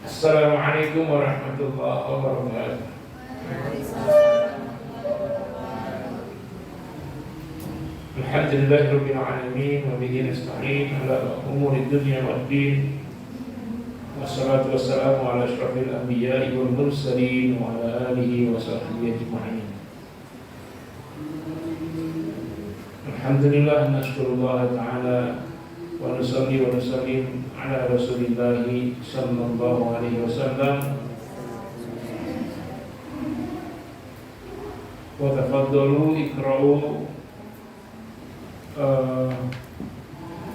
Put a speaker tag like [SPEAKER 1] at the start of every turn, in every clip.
[SPEAKER 1] Assalamualaikum warahmatullahi wabarakatuh. Alhamdulillahirabbil alamin wa bihi nasta'in ala umuri dunya waddin. Wassalatu wassalamu ala asyrafil anbiya'i wal mursalin wa ala alihi wa sahbihi ajma'in. Alhamdulillah nashkurullah ta'ala wa nusalli wa nusallim ala Rasulillah sallallahu alaihi wasallam. Wa tafaddalu iqra'u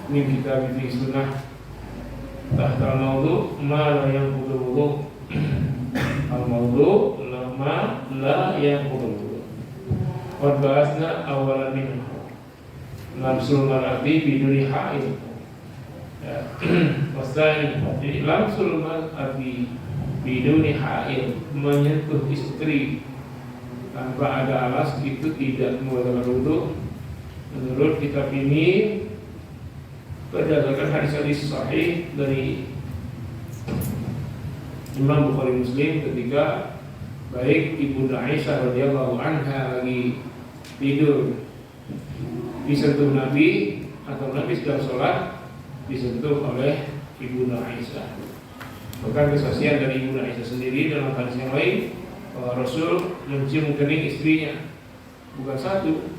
[SPEAKER 1] min kitab fi sunnah tahta al-mawdu' ma la yanqudul wudu'. Al-mawdu' ma la yanqudul wudu'. Wa bahasna awalan minhu lamsul mar'ati biduni haid. Wasani, jadi lamsul mar'ati biduni haid, menyentuh istri tanpa ada alas itu tidak membatalkan wudu. Menurut kitab ini berdasarkan hadis-hadis sahih dari Imam Bukhari Muslim ketika baik Ibunda Aisyah radhiyallahu anha lagi tidur disentuh Nabi atau Nabi sedang sholat disentuh oleh Ibunda Aisyah. Bahkan kesaksian dari Ibunda Aisyah sendiri dalam hadis yang lain bahwa Rasul mencium kening istrinya, bukan satu,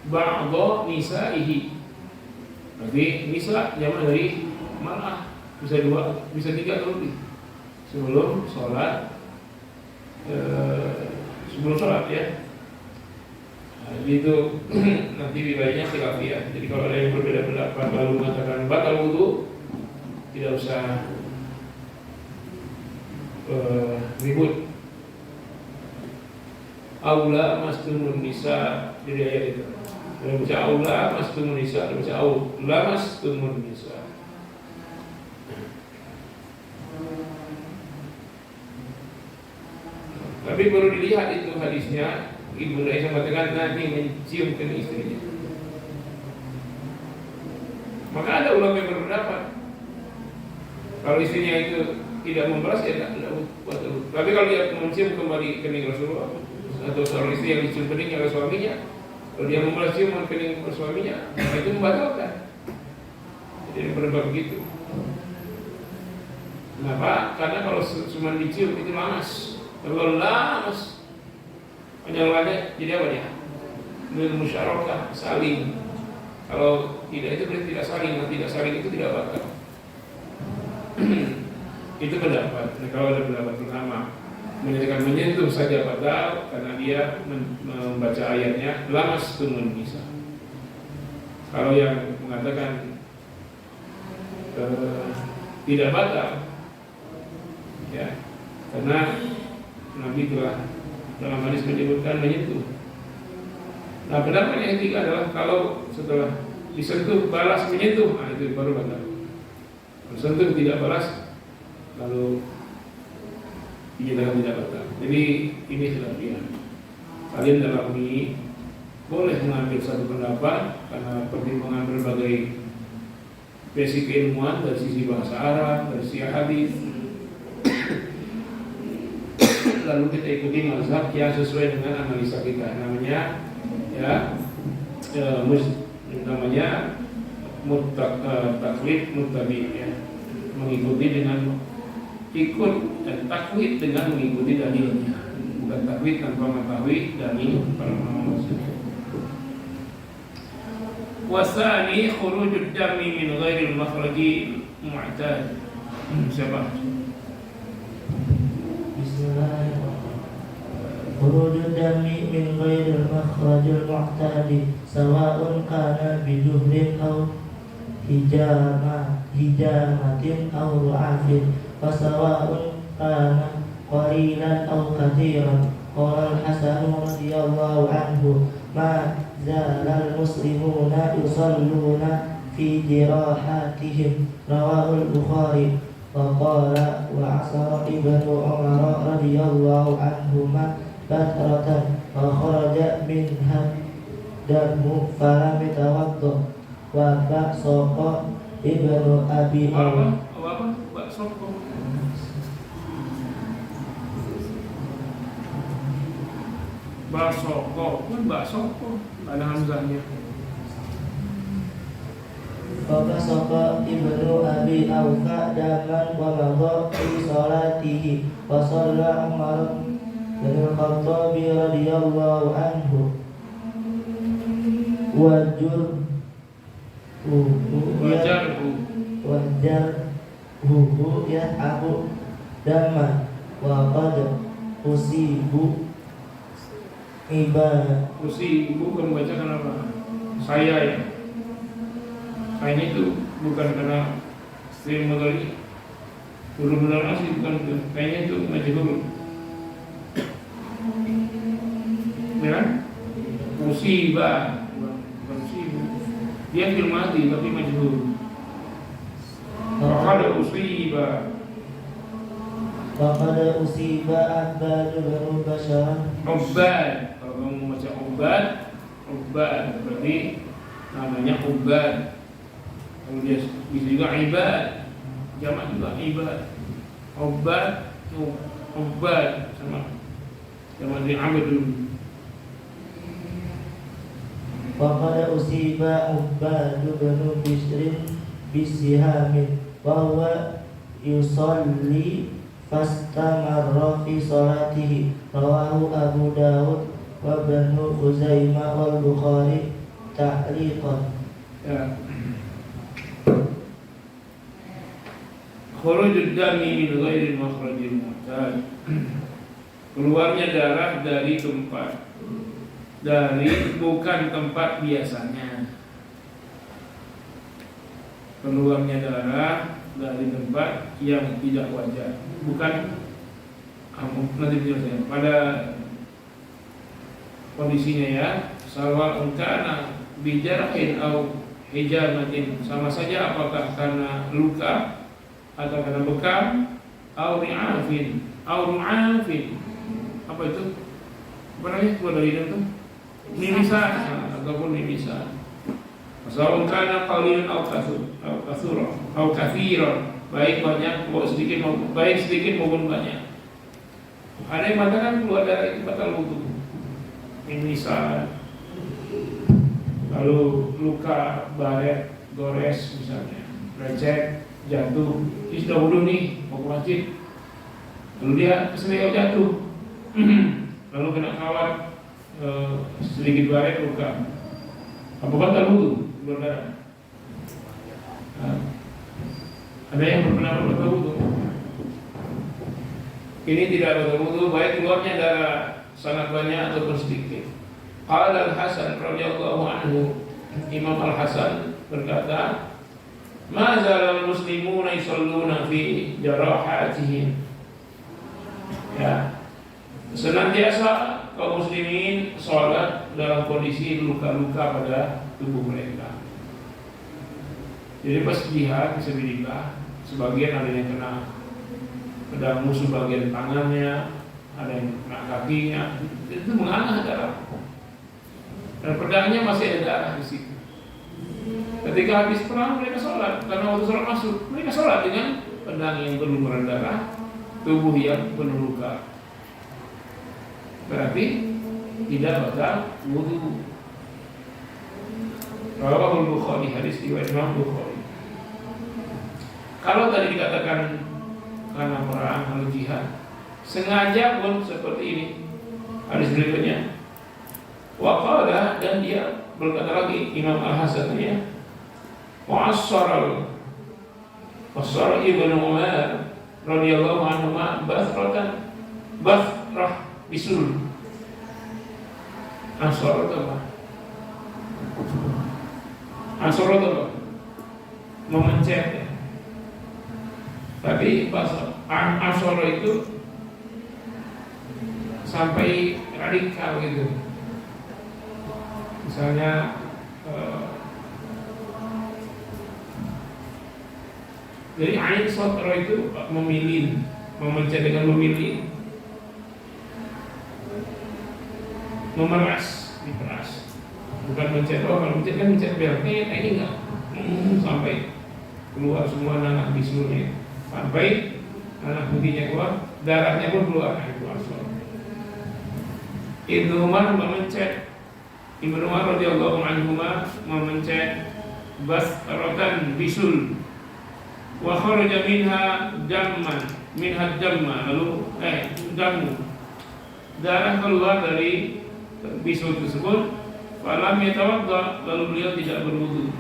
[SPEAKER 1] ba'dha nisaihi. Berarti nisa jamak dari mar'ah, bisa dua, bisa tiga atau lebih. Sebelum sholat, ya. Nah, itu nanti wilayahnya khilafiyah. Jadi kalau ada yang berbeda pendapat lalu mengatakan batal wudu, tidak usah ribut. Aula mastumun nisa, jadi ayat itu. Ada baca aula mastumun nisa, ada baca aula mastumun nisa. Tapi baru dilihat itu hadisnya, Ibunda Aisyah mengatakan Nabi mencium kening istrinya. Maka ada ulama yang berpendapat kalau istrinya itu tidak membalas ya tidak batal. Tapi kalau dia mencium kembali kening Rasulullah atau seorang istri yang dicium keningnya oleh suaminya, kalau dia membalas ciuman kening suaminya, maka itu membatalkan. Jadi berpendapat begitu. Kenapa? Karena kalau cuma dicium itu lamas. Kalau lamas penyalurannya jadi apa dia? Musyarakah, saling. Kalau tidak itu berarti tidak saling. Kalau tidak saling itu tidak batal. Itu pendapat. Nah, kalau ada pendapat pertama menyatakan menyentuh saja batal karena dia membaca ayatnya lamas tumun nisa. Kalau yang mengatakan tidak batal, ya, karena Nabi telah dalam hadis menyebutkan menyentuh. Nah, pendapat yang ketiga adalah kalau setelah disentuh balas menyentuh, nah itu baru batal. Kalau sentuh tidak balas, lalu dinyatakan tidak batal. Jadi ini khilafiyah. Kalian dalam ini boleh mengambil satu pendapat karena pertimbangan berbagai basic keilmuan dari sisi bahasa Arab, dari sisi hadis. Lalu kita ikuti mazhab yang sesuai dengan analisa kita. Namanya taklid muttabi, ya. Mengikuti dengan ikut dan taklid dengan mengikuti dalilnya, bukan taklid tanpa mengetahui dalil para ulama. Wasani khurujud dami min ghairil makhraji mu'tad. Siapa?
[SPEAKER 2] Khurujud dami min ghairil makhrajil mu'tadi sawa'un kana bijuhlin aw hijamatin aw ru'afin wa sawa'un kana qalilan aw kathiran. Qala al-Hasan radhiyallahu anhu ma zala al-muslimuna yusalluna fi jirahatihim, rawahu al-Bukhari. Wa qala wa asara ibnu Umar radhiyallahu anhuma batratan wa kharaja minha damu falam yatawadda wa ba'saqa ibnu Abi
[SPEAKER 1] Basoko, kan basoko, ada hamzahnya.
[SPEAKER 2] Fabasaka ibnu Abi Aufa daman wa madha fi salatihi wa shalla Umar bin Khattab radhiyallahu anhu wajarhu ya Abu daman wa qad usibu
[SPEAKER 1] Usibu kamu bacakan apa? Saya ya. Kayaknya itu bukan karena sering mudhari, huruf asli bukan itu. Kayaknya itu majhul. Ya kan? Musibah, bukan musibu. Dia fil madhi tapi majhul. Faqad usiba.
[SPEAKER 2] Faqad usiba Abbad bin Bashar.
[SPEAKER 1] Ubbad. Kalau kamu baca ubbad berarti namanya ubbad. Kalau dia bisa juga ibad, jamak juga ibad, ubbad sama dari abdul.
[SPEAKER 2] Faqad usiba Ubbad bin Bishrin bisihamin wa huwa yusalli fastamarra fi salatihi rawahu Abu Dawud wa Ibnu Khuzaimah wal Bukhari ta'liqan.
[SPEAKER 1] Ya. Khurujud dami min ghairi makhrajil mu'tad. Keluarnya darah dari bukan tempat biasanya. Keluarnya darah dari tempat yang tidak wajar. Bukan nanti biasanya. Pada kondisinya ya, sawa'un kana bijarahin au hijamatin, sama saja apakah karena luka atau karena bekam, au ri'afin, apa itu? Apa namanya? Keluar dari hidung itu? Mimisan, ataupun mimisan. Sawa'un kana qalilan au kathiran, baik banyak maupun sedikit, baik sedikit maupun banyak. Ada yang mengatakan keluar darah itu batal wudu. Mimisan, lalu luka, baret, gores misalnya, lecet, jatuh, dia sudah wudu nih, mau ke masjid, lalu dia keseleo jatuh, lalu kena kawat, sedikit baret, luka, apa batal wudu? Keluar darah. Ada yang berpendapat batal wudu. Ini tidak batal wudu, baik keluarnya darah sangat banyak ataupun sedikit. Qala Al-Hasan radhiyallahu anhu, Imam Al-Hasan berkata, ma zalal muslimuna yusalluna fi jarahatihim. Ya. Senantiasa kaum muslimin salat dalam kondisi luka-luka pada tubuh mereka. Jadi pas jihad fisabilillah, sebagian ada yang kena pedang musuh bagian tangannya, ada yang kena kakinya, itu mengalah darah. Dan pedangnya masih ada darah di situ. Ketika habis perang mereka sholat, karena waktu sholat masuk, mereka sholat dengan pedang yang berlumuran darah, tubuh yang penuh luka. Berarti tidak batal wudu. Rawahu Bukhari, hadis riwayat Imam Bukhari. Kalau tadi dikatakan karena perang atau jihad, sengaja pun seperti ini. Hadis berikutnya, waqala, dan dia berkata lagi Imam Al-Hasan ya, wa'assara Ibnu Umar radhiyallahu anhu basrah bisul. Ansar itu apa? Ansar itu apa? Memencet ya. Tapi bahasa Ansar itu sampai radikal gitu. Misalnya jadi ain sotro itu memilih, memencet dengan memilih, memeras, diperas, bukan mencet. Oh, kalau mencet kan mencet belnya, ini enggak, sampai keluar semua nanah bisulnya, sampai nanah putihnya keluar, darahnya pun keluar, itu asal. Ibnu Umar memencet, Ibnu Umar radhiyallahu anhuma memencet basratan bisul wa kharaja minha damma lalu damu, darah keluar dari bisul tersebut. Falam yatawadda, lalu beliau tidak berwudu.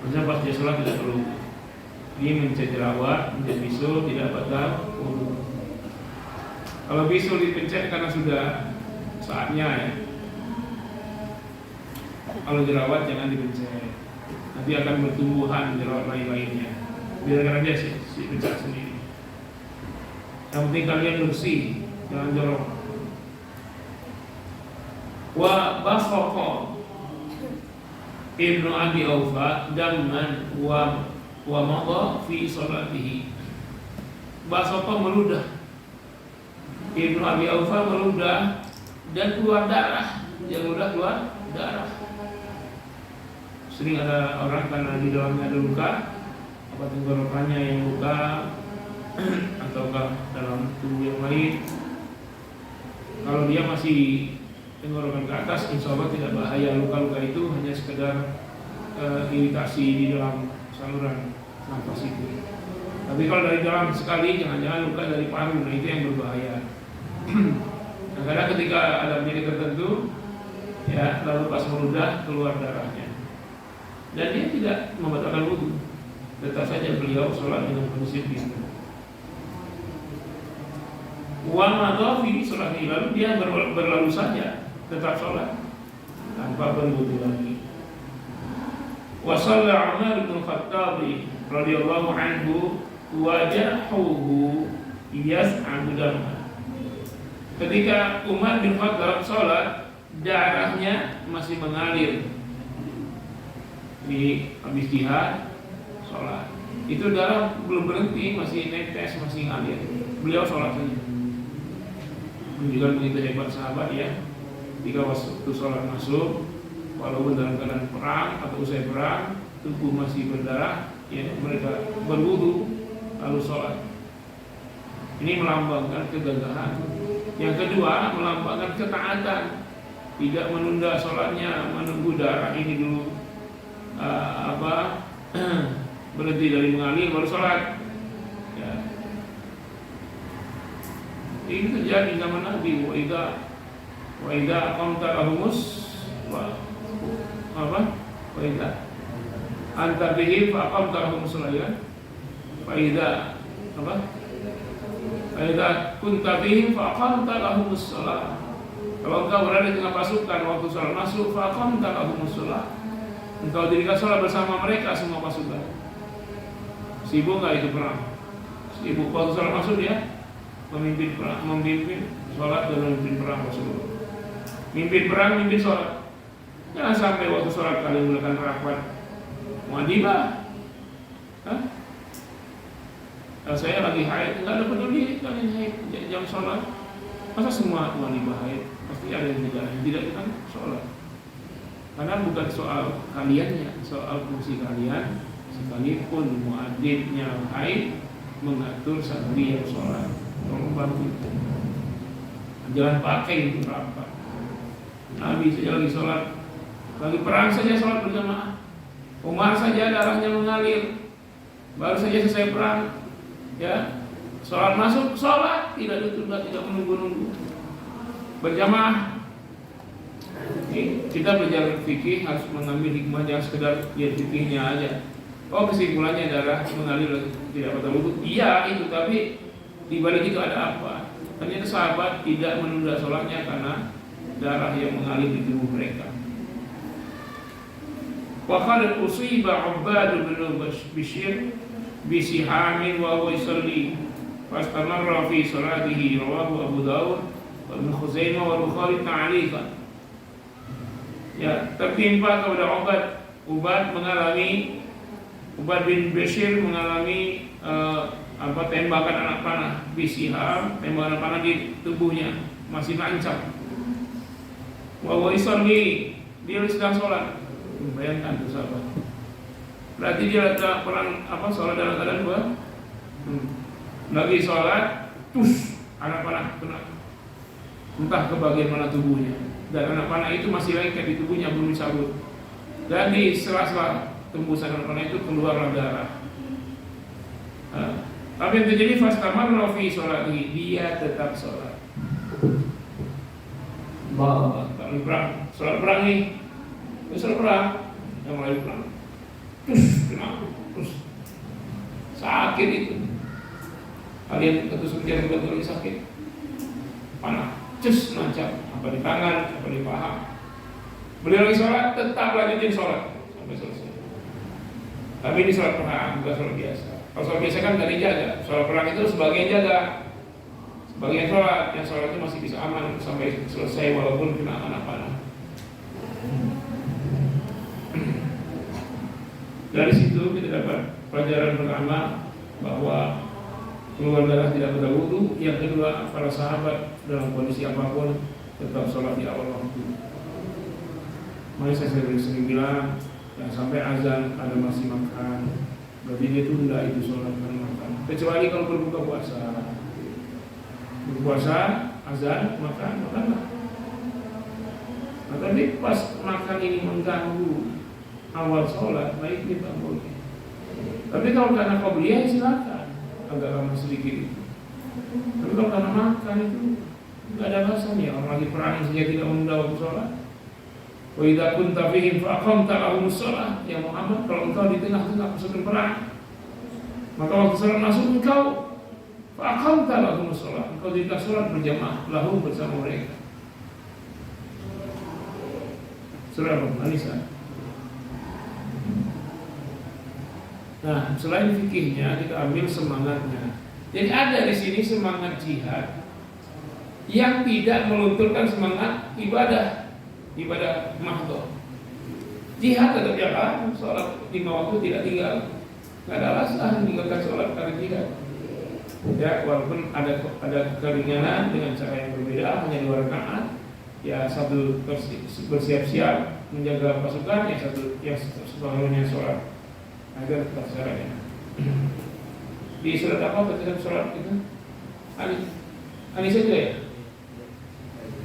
[SPEAKER 1] Maksudnya pas dia sholat tidak berwudu. Ini mencet jerawat, mencet bisul, tidak batal wudu. Kalau bisul dipencet karena sudah saatnya ya. Kalau jerawat jangan dipencet, nanti akan bertumbuhan jerawat lain-lainnya. Biarkan aja si pencet sendiri. Yang penting kalian bersih, jangan jorok. Wa bashaqa Ibnu Abi Aufa damman wa madha fi salatihi. Bashaqa meludah, Ibnu Abi Aufa meludah dan keluar darah. Yang meludah keluar darah. Sering ada orang karena di dalamnya ada luka, apa tenggorokannya yang luka ataukah dalam tubuh yang lain. Kalau dia masih tenggorokan ke atas, insya Allah tidak bahaya. Luka-luka itu hanya sekedar iritasi di dalam saluran nafas itu. Tapi kalau dari dalam sekali, jangan-jangan luka dari paru, nah itu yang berbahaya. Nah, karena ketika ada penyakit tertentu, ya lalu pas meludah keluar darahnya, dan dia tidak membatalkan wudu, tetap saja beliau sholat dengan kondisi begitu. Wa madha fi sholati, lalu dia berlalu saja, tetap sholat tanpa berwudu lagi. Wa shalla Umar bin Khattab radhiyallahu anhu wajahuhu yas'abu damma. Ketika Umar bin Khattab sholat, darahnya masih mengalir. Di habis jihad sholat, itu darah belum berhenti, masih netes, masih ngalir. Beliau sholat saja. Menunjukkan begitu hebat sahabat ya. Jika waktu sholat masuk, walaupun dalam keadaan perang atau usai perang, tubuh masih berdarah, ya mereka berwudu lalu sholat. Ini melambangkan kegagahan. Yang kedua, melambangkan ketaatan. Tidak menunda sholatnya, menunggu darah ini dulu berhenti dari mengalir baru sholat. Ya. Ini terjadi zaman Nabi. Wa idza aqamta lahumus wa idza anta bihim fa aqamta lahumus salatan. Wa idza kunta bihim fa aqamta lahumus salat. Kalau engkau berada di tengah pasukan waktu sholat masuk, fa aqamta lahumus salat, engkau dirikan sholat bersama mereka semua pasukan. Sibuk nggak itu perang? Sibuk. Waktu sholat masuk dia memimpin perang, memimpin sholat dan memimpin perang Rasulullah. Mimpin perang, mimpin sholat. Jangan sampai waktu sholat kalian melakukan rapat muadibah. Kalau saya lagi haid, nggak ada peduli kalian haid jam sholat. Masa semua muadibah haid? Pasti ada yang tidak kan sholat. Karena bukan soal kaliannya, soal fungsi kalian. Sekalipun muadzibnya haid, mengatur santri yang sholat, tolong bantu. Jangan pakai itu rapat. Nabi saja lagi sholat, lagi perang saja sholat berjamaah. Umar saja darahnya mengalir, baru saja selesai perang, ya sholat masuk, sholat tidak ditunda, tidak menunggu-nunggu, berjamaah. Kita belajar fikih harus mengambil hikmah, jangan sekedar lihat fikihnya aja. Oh kesimpulannya darah mengalir tidak batal wudu. Iya itu, tapi di balik itu ada apa? Ternyata sahabat tidak menunda sholatnya karena darah yang mengalir di tubuh mereka. Wa qad usiba Ubbad bin Bishr bi sihamin wa huwa yusalli fastamarra fi salatihi, rawahu Abu Dawud wa Ibnu Khuzaimah wa Bukhari ta'liqan. Ya, tertimpa kepada Ubbad bin Bishr mengalami tembakan anak panah, bisiham, tembakan panah di tubuhnya masih nancap. Wa yusalli, dia sedang sholat. Bayangkan tuh sahabat. Berarti dia perang sholat dalam keadaan dua. Lagi sholat, anak panah kena. entah ke bagian mana tubuhnya, dan anak panah itu masih lengket di tubuhnya, belum dicabut. Dan di sela-sela tembusan anak panah itu keluarlah darah. Tapi yang terjadi fastamar fi sholatihi, dia tetap sholat. Kalau perang, sholat perang nih, sholat perang, yang mulai perang, terus sakit itu. Kalian tentu seperti betul sakit, panah, nancap, apa di tangan, apa di paha. Beliau lagi sholat, tetap lanjutin sholat sampai selesai. Tapi ini sholat perang, bukan sholat biasa. Kalau sholat biasa kan gak dijaga. Sholat perang itu sebagian jaga, sebagian sholat, yang sholat itu masih bisa aman sampai selesai walaupun kena anak panah. Dari situ kita dapat pelajaran pertama bahwa keluar darah tidak pada wudu. Yang kedua, para sahabat dalam kondisi apapun tetap sholat di awal waktu. Mari saya sering bilang, jangan sampai azan ada masih makan, berarti dia tunda itu sholat dan makan. Kecuali kalau berbuka puasa, berpuasa azan makanlah. Nah, tapi pas makan ini mengganggu awal sholat, baik kita boleh. Tapi kalau karena qabliyah silakan, agak lama sedikit itu. Tapi kalau karena makan itu nggak ada alasannya. Orang lagi perang saja tidak menunda waktu sholat. Wa idza kunta fihim fa aqamta lahumus shalah, ya Muhammad, kalau engkau di tengah-tengah pasukan perang, maka waktu sholat masuk engkau fa aqamta lahumus shalah, engkau dirikan sholat berjamaah lahum bersama mereka. Surah Al-Nisa. Nah, selain fikihnya kita ambil semangatnya. Jadi ada di sini semangat jihad yang tidak melunturkan semangat ibadah mahdhah. Jihad tetap jalan, sholat 5 waktu tidak tinggal. Tidak ada alasan meninggalkan sholat karena jihad. Ya, walaupun ada keringanan dengan cara yang berbeda, hanya 2 rakaat. Ya, satu bersiap-siap menjaga pasukan, ya satu yang sebelumnya sholat. Agar tetap caranya. Di surat apa ketika surat itu? Ani saja ya.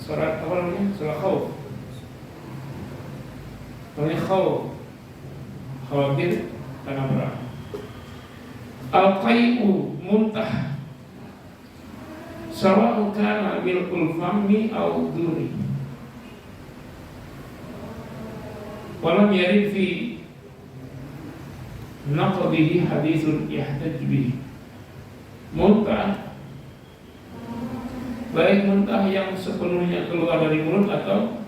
[SPEAKER 1] Surat apa namanya? Surat Khauf. Namanya Khauf. Khawatir karena perang. Al-Qai'u muntah. Sawa'u kana milkul fammi au duri. Walam yarid fi naqdihi hadithun yahtaj bihi. Muntah, baik muntah yang sepenuhnya keluar dari mulut atau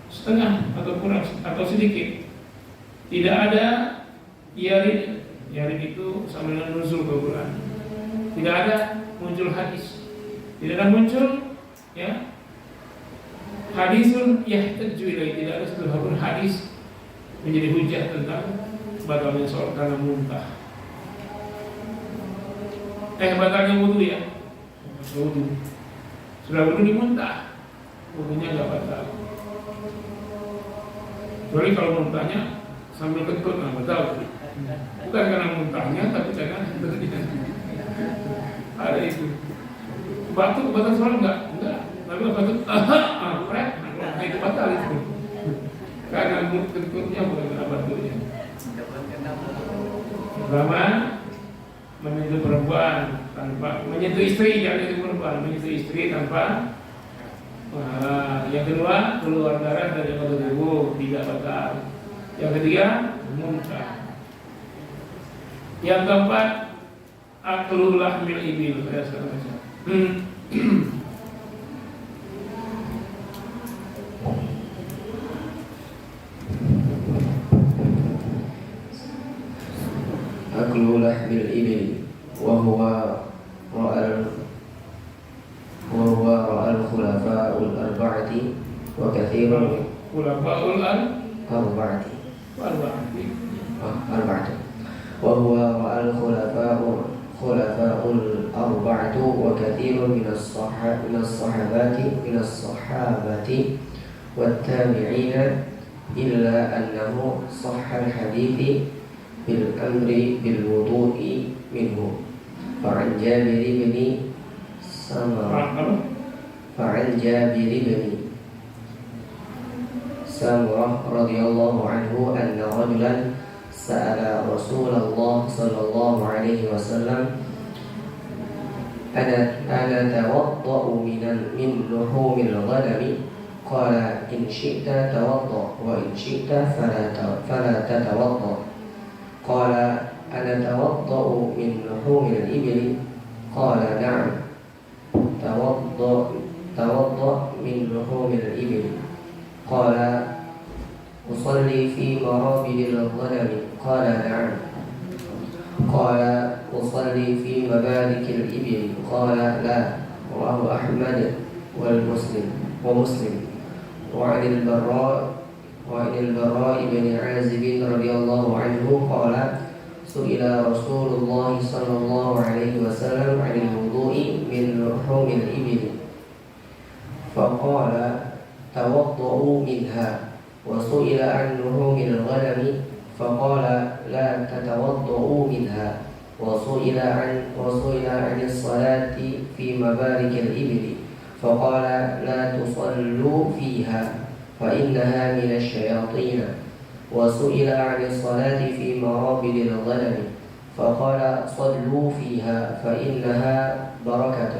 [SPEAKER 1] setengah atau kurang atau sedikit, tidak ada yarid itu sama dengan nuzul Quran. Tidak ada muncul hadis, tidak ada muncul ya hadisun yahtaj bihi, tidak ada satu hadis menjadi hujah tentang batalnya sholat karena muntah. Batalnya wudu ya. Wudu. Sudah wudu dimuntah, wudunya nggak batal. Kecuali kalau muntahnya sambil kentut, nah batal. Bukan karena muntahnya, tapi karena ada itu. Batuk batal sholat enggak? Tapi batuk, nah itu batal itu. Karena kentutnya bukan karena batuknya. Pertama, menyentuh perempuan tanpa menyentuh istri, jangan menyentuh perempuan, menyentuh istri tanpa. Yang kedua, keluar darah dari anggota tubuh tidak batal. Yang ketiga, muntah. Yang keempat, aklul lahmil ibil.
[SPEAKER 3] أكل لحم الإبل وهو رأى الخلفاء الأربعة وكثير وهو رأى الخلفاء الأربعة وكثير من الصحابة والتابعين إلا أنه صح الحديث بالأمر بالوضوء منه. فعن جابر بن سمرة فعن جابر بن سمرة رضي الله عنه أن رجلا سأل رسول الله صلى الله عليه وسلم أنا توضأ من لحوم الغنم؟ قال إن شئت توضأ وإن شئت فلا تتوضأ. قال أنا توضأ من لحوم الإبل؟ قال نعم توضأ من لحوم الإبل. قال أصلي في مرابد الغنم؟ قال نعم. قال أصلي في مبارك الإبل؟ قال لا. رواه أحمد ومسلم. وعن البراء بن عازب رضي الله عنه قال سئل رسول الله صلى الله عليه وسلم عن الوضوء من لحوم الإبل فقال توضؤوا منها. وسئل عن لحوم الغنم فقال لا تتوضؤوا منها. وسئل عن الصلاة في مبارك الإبل فقال لا تصلوا فيها فإنها من الشياطين. وسئل عن الصلاة في مرابد الغنم فقال صلوا فيها فإنها بركة.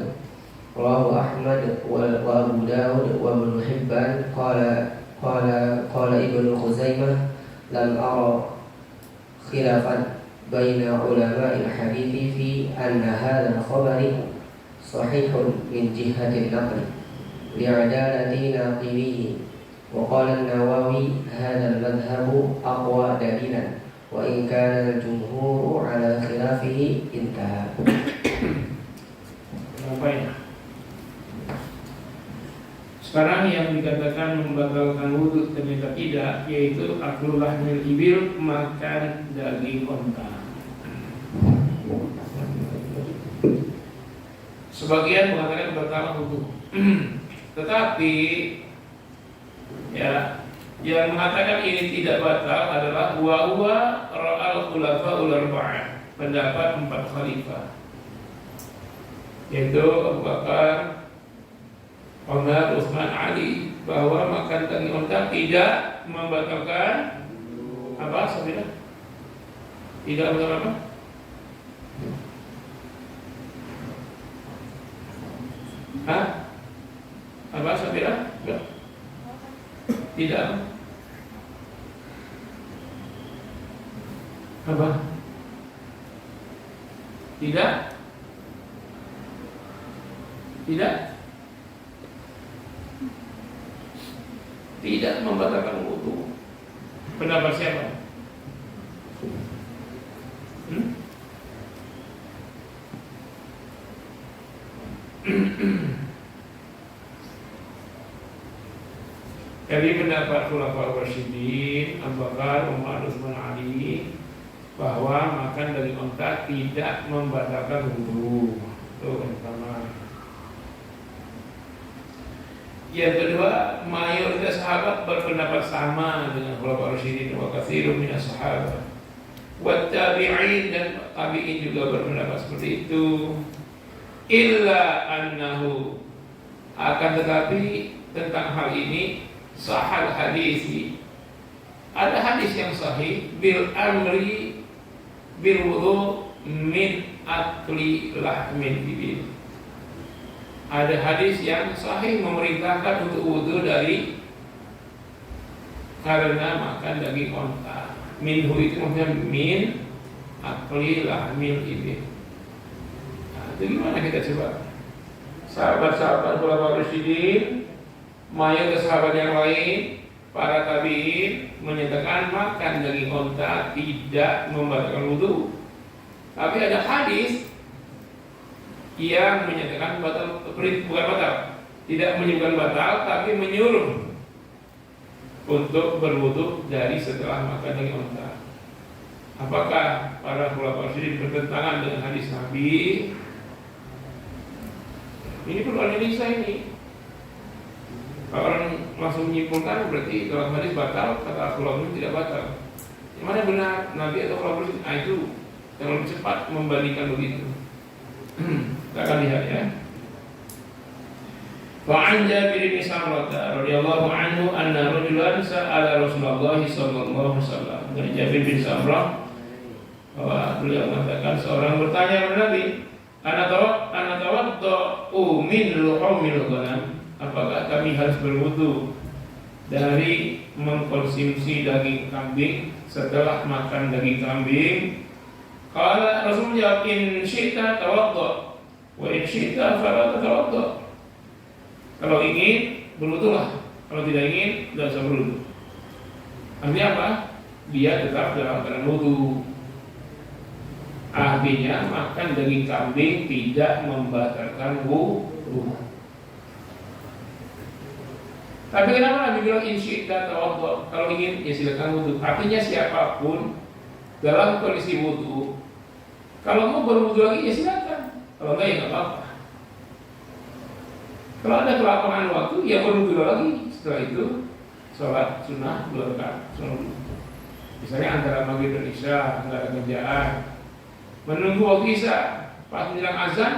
[SPEAKER 3] رواه أحمد وأبو داود وابن حبان. قال ابن خزيمة لم أرى خلافا بين علماء الحديث في أن هذا الخبر صحيح من جهة النقل لعدالة ناقليه. وقال النووي هذا المذهب أقوى دليلا وإن كان الجمهور على خلافه. انتهى.
[SPEAKER 1] Sekarang yang dikatakan membatalkan wudhu ternyata tidak, yaitu aklul lahmil ibil, makan daging onta. Sebagian mengatakan batal wudhu, tetapi ya, yang mengatakan ini tidak batal adalah wa ra'al khulafaul arba'ah, pendapat 4 khalifah, yaitu Abu Bakar, Umar, Utsman, Ali, bahwa makan daging unta tidak membatalkan apa? Sabila? Tidak membatalkan apa? Hah? Apa Sabila? Enggak. Tidak. Apa? Tidak. Tidak. Tidak membatalkan wudu. Pendapat siapa? Dari pendapat Khulafaur Rasyidin, Abu Bakar, Umar, Utsman, Ali, bahwa makan daging unta tidak membatalkan wudu. Itu yang pertama. Yang kedua, mayoritas sahabat berpendapat sama dengan Khulafaur Rasyidin wa katsirun minas sahabat. Wa tabi'in, dan tabi'in juga berpendapat seperti itu. Illa annahu, akan tetapi tentang hal ini sahal hadisi, ada hadis yang sahih bil amri bil wudu min akli lahmin ibil. Ada hadis yang sahih memerintahkan untuk wudu dari karena makan daging onta. Minhu itu maksudnya min akli lahmin ibil. Nah, itu gimana kita coba? Sahabat-sahabat Khulafaur Rasyidin, mayoritas sahabat yang lain, para tabi'in menyatakan makan daging onta tidak membatalkan wudu. Tapi ada hadis yang menyatakan batal, bukan batal, tidak menyebutkan batal, tapi menyuruh untuk berwudu dari setelah makan daging onta. Apakah para Khulafaur Rasyidin bertentangan dengan hadis Nabi? Ini perlu analisa ini. Kalau orang langsung menyimpulkan berarti dalam hadis batal, kata Khulafaur tidak batal. Yang mana benar, Nabi atau Khulafaur? Nah, itu terlalu cepat membandingkan begitu. Kita akan lihat ya. Fa'an Jabir bin Samurah radhiyallahu anhu anna rajulan sa'ala Rasulullah sallallahu alaihi wasallam. Dari Jabir bin Samurah bahwa beliau mengatakan seorang bertanya kepada Nabi, ana tawadda'u min luhumil ghanam, apakah kami harus berwudu dari mengkonsumsi daging kambing setelah makan daging kambing? Qala Rasul menjawab, in syi'ta tawadda wa in syi'ta fala tatawadda. Kalau ingin berwudulah, kalau tidak ingin tidak usah berwudu. Artinya apa? Dia tetap dalam keadaan wudu. Artinya makan daging kambing tidak membatalkan wudu. Tapi kenapa Nabi bilang in syi'ta tawadda? Kalau ingin ya silakan wudu. Artinya siapapun dalam kondisi wudu, kalau mau berwudu lagi ya silakan. Kalau enggak ya enggak apa-apa. Kalau ada kelapangan waktu, ya berwudu lagi. Setelah itu, sholat sunnah 2 rakaat. Misalnya antara maghrib dan isya, nggak ada kerjaan, menunggu waktu isya, pas menjelang azan,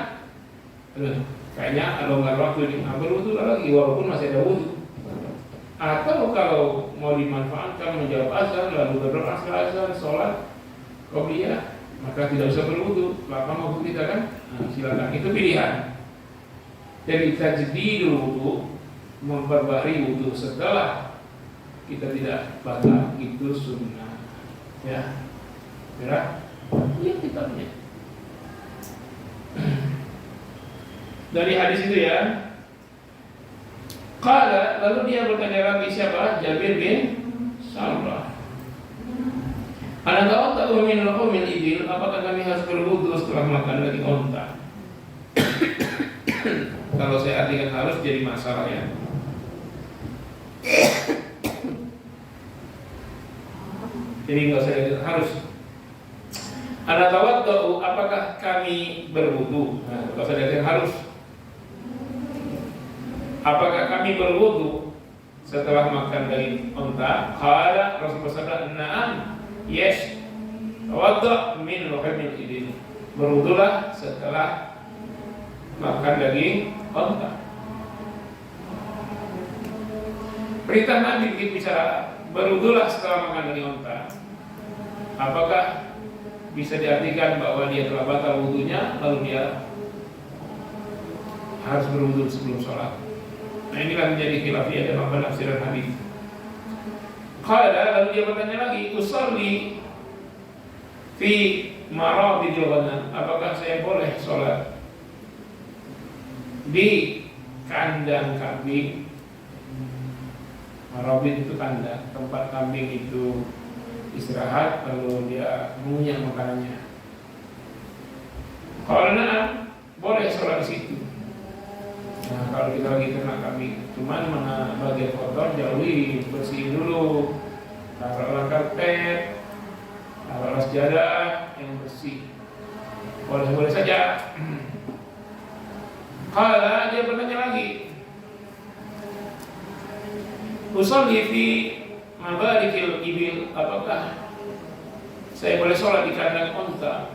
[SPEAKER 1] kayaknya ada nggak waktu ini, berwudu lagi, walaupun masih ada wudu. Atau kalau mau dimanfaatkan menjawab azan, lalu berdoa setelah azan, sholat qobliyah, maka tidak usah berwudu. Lapang waktu kita kan, silakan. Itu pilihan. Jadi tajdidul wudu, memperbarui wudu setelah kita tidak batal, itu sunnah. Ya, kira? Iya kitabnya. Dari hadis itu ya. Qala, lalu dia bertanya lagi, siapa? Jabir bin Samurah. Ana tawadda'u min luhumil ibil, apakah kami harus berwudu setelah makan daging unta? Kalau saya artikan harus jadi masalah ya. Jadi nggak usah artikan harus. Ana tawadda'u, apakah kami berwudu? Nah, kalau saya artikan harus. Apakah kami berwudu setelah makan daging unta? Qala Rasulullah SAW, na'am, yes. Tawadda' min luhumil ibil. Berwudulah setelah makan daging unta. Perintah Nabi begitu bicara, berwudulah setelah makan daging unta. Apakah bisa diartikan bahwa dia telah batal wudunya, lalu dia harus berwudu sebelum sholat? Nah, inilah menjadi khilafiyah dalam penafsiran hadis. Qala, lalu dia bertanya lagi, usolli fi marabidil ghanam, apakah saya boleh sholat di kandang kambing? Marabid itu kandang, tempat kambing itu istirahat lalu dia mengunyah makanannya. Kalau na'am, boleh sholat di situ. Nah, kalau kita lagi ternak kambing, cuman mana bagian kotor jauhi, bersihin dulu, taruhlah karpet, taruhlah sejadah yang bersih. Boleh saja. Kalau dia bertanya lagi, usolli fi mabarikil ibil, apakah saya boleh sholat di kandang unta?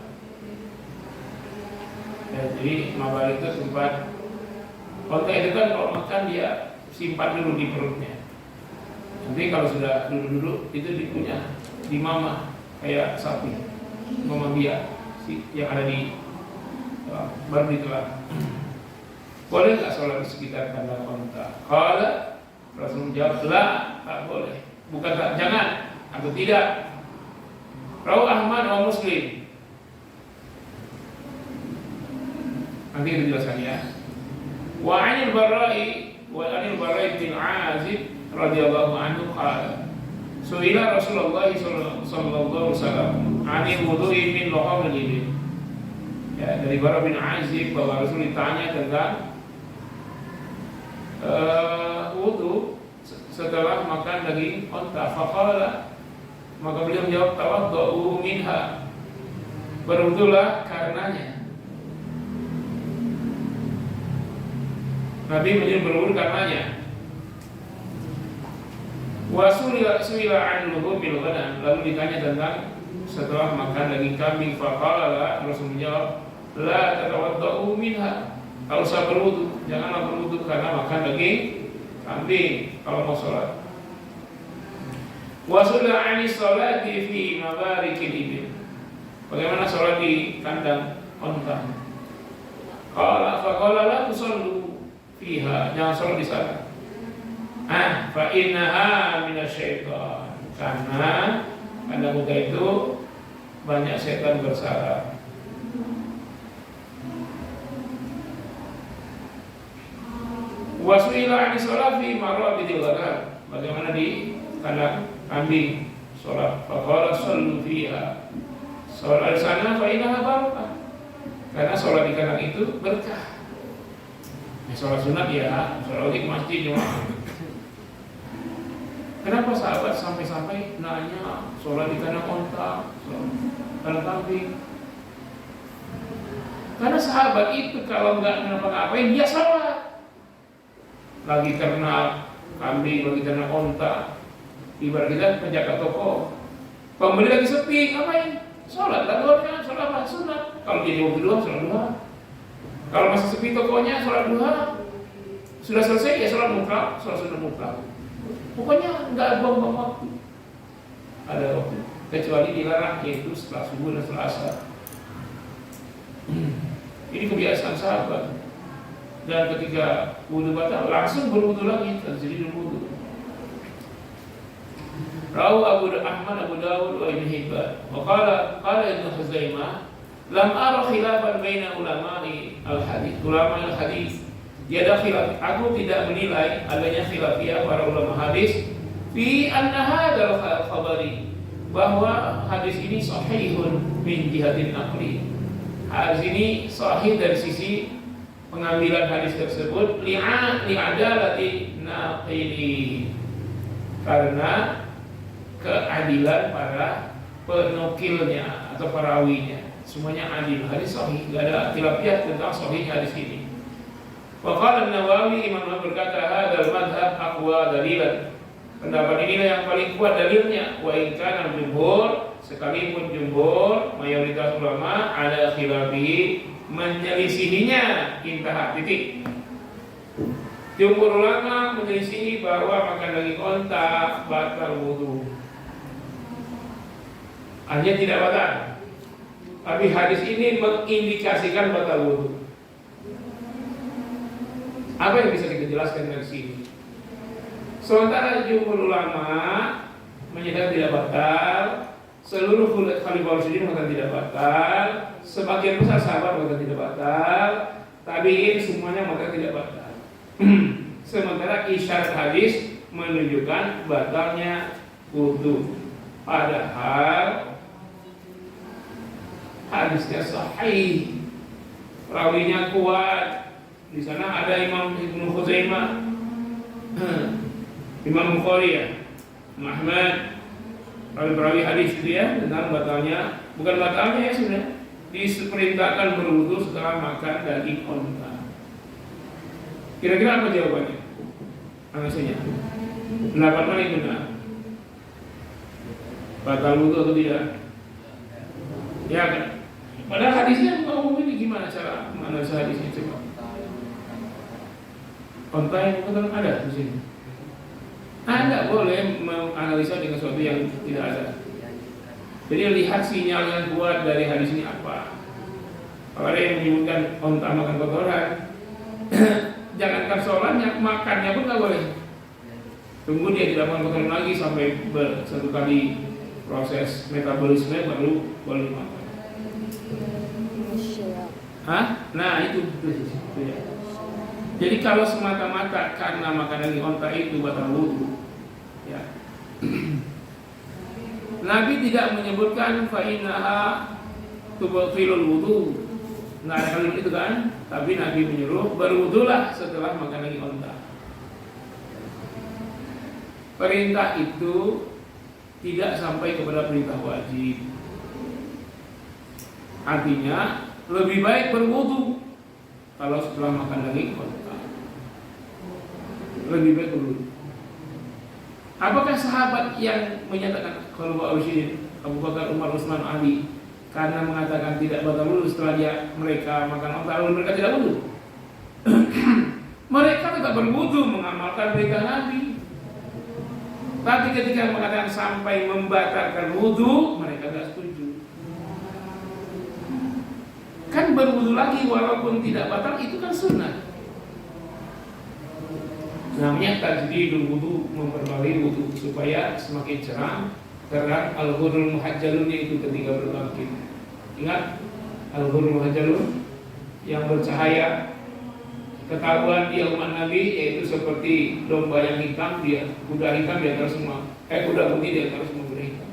[SPEAKER 1] Ya, jadi mabarik itu tempat unta itu kan kalau makan dia simpan dulu di perutnya. Nanti kalau sudah duduk-duduk itu dipunya di mama kayak sapi, mama biak yang ada di baru ditelan. Boleh nggak sholat di sekitar kandang unta? Kalau Rasul menjawab, lah, tak boleh. Bukan tak, jangan atau tidak. Rawi Ahmad wa Muslim. Nanti kita jelaskan ya. Wa 'anil Barra'i bin 'Azib radhiyallahu anhu qala, su'ila Rasulullah sallallahu alaihi wasallam 'anil wudu'i min luhumil ibil. Ya, dari Barra' bin 'Azib bahwa Rasul ditanya tentang wudu setelah makan daging unta. Faqala, maka beliau menjawab, tawadda'u minha, berwudulah karenanya. Nabi menyuruh berwudu karenanya. Wa su'ila 'an luhumil ghanam, lalu ditanya tentang setelah makan daging kambing. Faqala, Rasul menjawab, la tatawadda'u minha, Kalau usah berwudu, janganlah berwudu karena makan daging kambing kalau mau sholat. Wasulah ani sholati fi mabarikil ibil. Bagaimana sholat di kandang onta? Faqala la tusallu fiha, jangan sholat di sana. Fa innaha minasyaitan. Karena kandang onta itu banyak setan bersarang. Wasuila ani sholat fi marabidil ghanam. Bagaimana di kandang kambing sholat? Faqala sallu fiha, sholat di sana fa innaha barakah. Karena sholat di kandang itu berkah. Sholat sunat ya, sholat di masjid cuma. Kenapa sahabat sampai-sampai nanya sholat di kandang onta, kandang kambing? Karena sahabat itu kalau nggak ngapa-ngapain dia sholat. Lagi ternak kambing, lagi ternak onta, ibarat kita penjaga toko, pembeli lagi sepi, ngapain? Sholat, lalu kan sholat apa? Sunat. Kalau jadi waktu duha, sholat duha. Kalau masih sepi tokonya, sholat duha. Sudah selesai ya sholat muka, sholat sunat muka. Pokoknya nggak buang-buang waktu. Ada waktu, kecuali dilarang yaitu setelah subuh dan setelah asar. Ini kebiasaan sahabat. Dan ketika wudu batal langsung berwudu lagi, terjadi wudu. Rawu Abu Ahmad, Abu Dawud, wa Ibnu Hibban. Wa qala Ibnu Khuzaimah, lam ara khilafan baina ulama'i al-hadits. Ulama al-hadits, tiada khilaf. Aku tidak menilai adanya khilafiyah para ulama hadis fi anna hadzal khabari, bahwa hadis ini sahihun min jihatin naqli. Hadis ini sahih dari sisi pengambilan hadis tersebut li'adalati naqili, karena keadilan para penukilnya atau perawinya, semuanya adil. Hadis sahih, tidak ada khilafiyah tentang sahihnya hadis ini. Wa qala An-Nawawi, Imam Nawawi berkata, hadzal madhab aqwa dalilan. Pendapat inilah yang paling kuat dalilnya. Wa in kana jumhur, sekalipun jumhur mayoritas ulama ada khilafihi, menyelisihinya, intah titik. Jumhur ulama menyelisihi bahwa makan daging onta batal wudu. Hanya tidak batal, tapi hadis ini mengindikasikan batal wudu. Apa yang bisa kita jelaskan dari sini? Sementara jumhur ulama menyatakan tidak batal, seluruh khalifah Rasyidin mengatakan tidak batal, sebagian besar sahabat mengatakan tidak batal, tabi'in semuanya mengatakan tidak batal. Sementara isyarat hadis menunjukkan batalnya wudu. Padahal hadisnya sahih, rawinya kuat. Di sana ada Imam Ibnu Khuzaimah, Imam Bukhari ya, Ahmad, perawi hadis itu ya, tentang batalnya, bukan batalnya ya sudah, diperintahkan berwudu setelah makan daging onta. Kira-kira apa jawabannya? Analisanya. Pendapat mana yang benar? Batal wudu atau tidak? Ya kan? Padahal hadisnya ngomong ini gimana cara menganalisa hadisnya coba? Onta yang betul ada di sini. Anda boleh menganalisa dengan sesuatu yang tidak ada. Jadi lihat sinyal yang kuat dari hadis ini apa. Kalau ada yang menyebutkan onta makan kotoran, jangankan sholatnya, makannya pun nggak boleh. Tunggu dia tidak makan kotoran lagi sampai satu kali proses metabolisme baru boleh makan. Nah itu ya. Jadi kalau semata-mata karena makan daging onta itu batal wudu, ya. Nabi tidak menyebutkan fa'inaha tubtilul wudu. Nggak ada kalimat itu kan? Tapi Nabi menyuruh berwudulah setelah makan daging onta. Perintah itu tidak sampai kepada perintah wajib. Artinya lebih baik berwudu kalau setelah makan daging onta. Lebih baik berwudu. Apakah sahabat yang menyatakan kalau Abu Bakar, Umar, Utsman, Ali karena mengatakan tidak batal wudu setelah mereka makan onta lalu mereka tidak wudu? Mereka tetap berwudu mengamalkan perintah Nabi. Tapi ketika mengatakan sampai membatalkan wudu, mereka tidak setuju. Kan berwudu lagi walaupun tidak batal itu kan sunnah. Namanya tajdidul wudu, memperbarui wudu supaya semakin cerah, terang. Al-ghurrul muhajjalun itu ketika berbangkit. Ingat al-ghurrul muhajjalun yang bercahaya, ketahuan dia umat Nabi, yaitu seperti domba yang hitam, dia kuda hitam di antara semua, kuda putih di antara semua kuda hitam.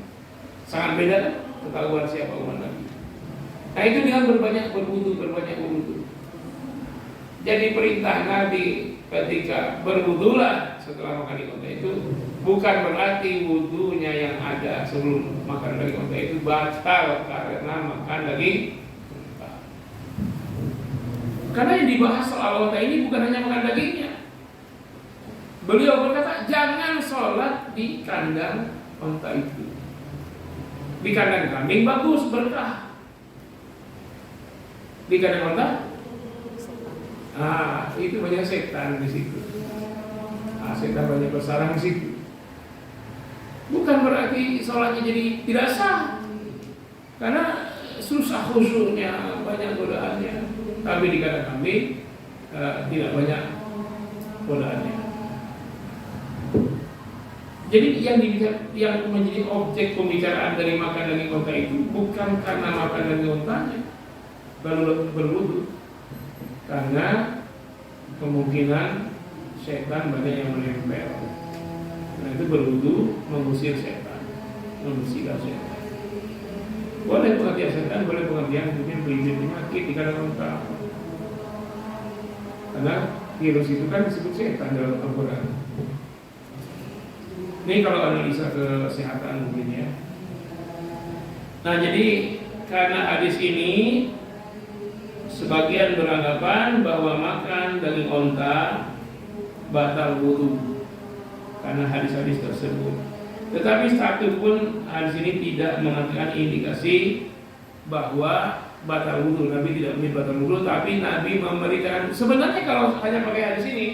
[SPEAKER 1] Sangat beda ketahuan siapa umat Nabi. Nah itu dengan berbanyak berwudu. Jadi perintah Nabi ketika berwudulah setelah makan di unta itu bukan berarti wudunya yang ada sebelum makan daging unta itu batal karena makan daging unta. Karena yang dibahas soal unta ini bukan hanya makan dagingnya. Beliau berkata jangan sholat di kandang unta itu. Di kandang kambing bagus berkah. Di kandang unta, itu banyak setan di situ. Setan banyak bersarang di situ. Bukan berarti sholatnya jadi tidak sah, karena susah khusyuknya, banyak godaannya. Tapi di kandang kambing tidak banyak godaannya. Jadi yang menjadi objek pembicaraan dari makan daging unta itu bukan karena makan daging untanya lalu berwudu, karena kemungkinan setan banyak yang menempel. Nah itu berwudu mengusir setan, membersihkan setan. Boleh pengertian setan, boleh pengertian mungkin penyakit di kandang unta. Karena virus itu kan disebut setan dalam Al-Quran. Ini kalau analisa kesehatan mungkin ya. Nah jadi karena hadis ini sebagian beranggapan bahwa makan daging onta batal wudu karena hadis-hadis tersebut. Tetapi satu pun hadis ini tidak mengatakan indikasi bahwa batal wudu. Nabi tidak memberi batal wudu, tapi Nabi memberikan. Sebenarnya kalau hanya pakai hadis ini,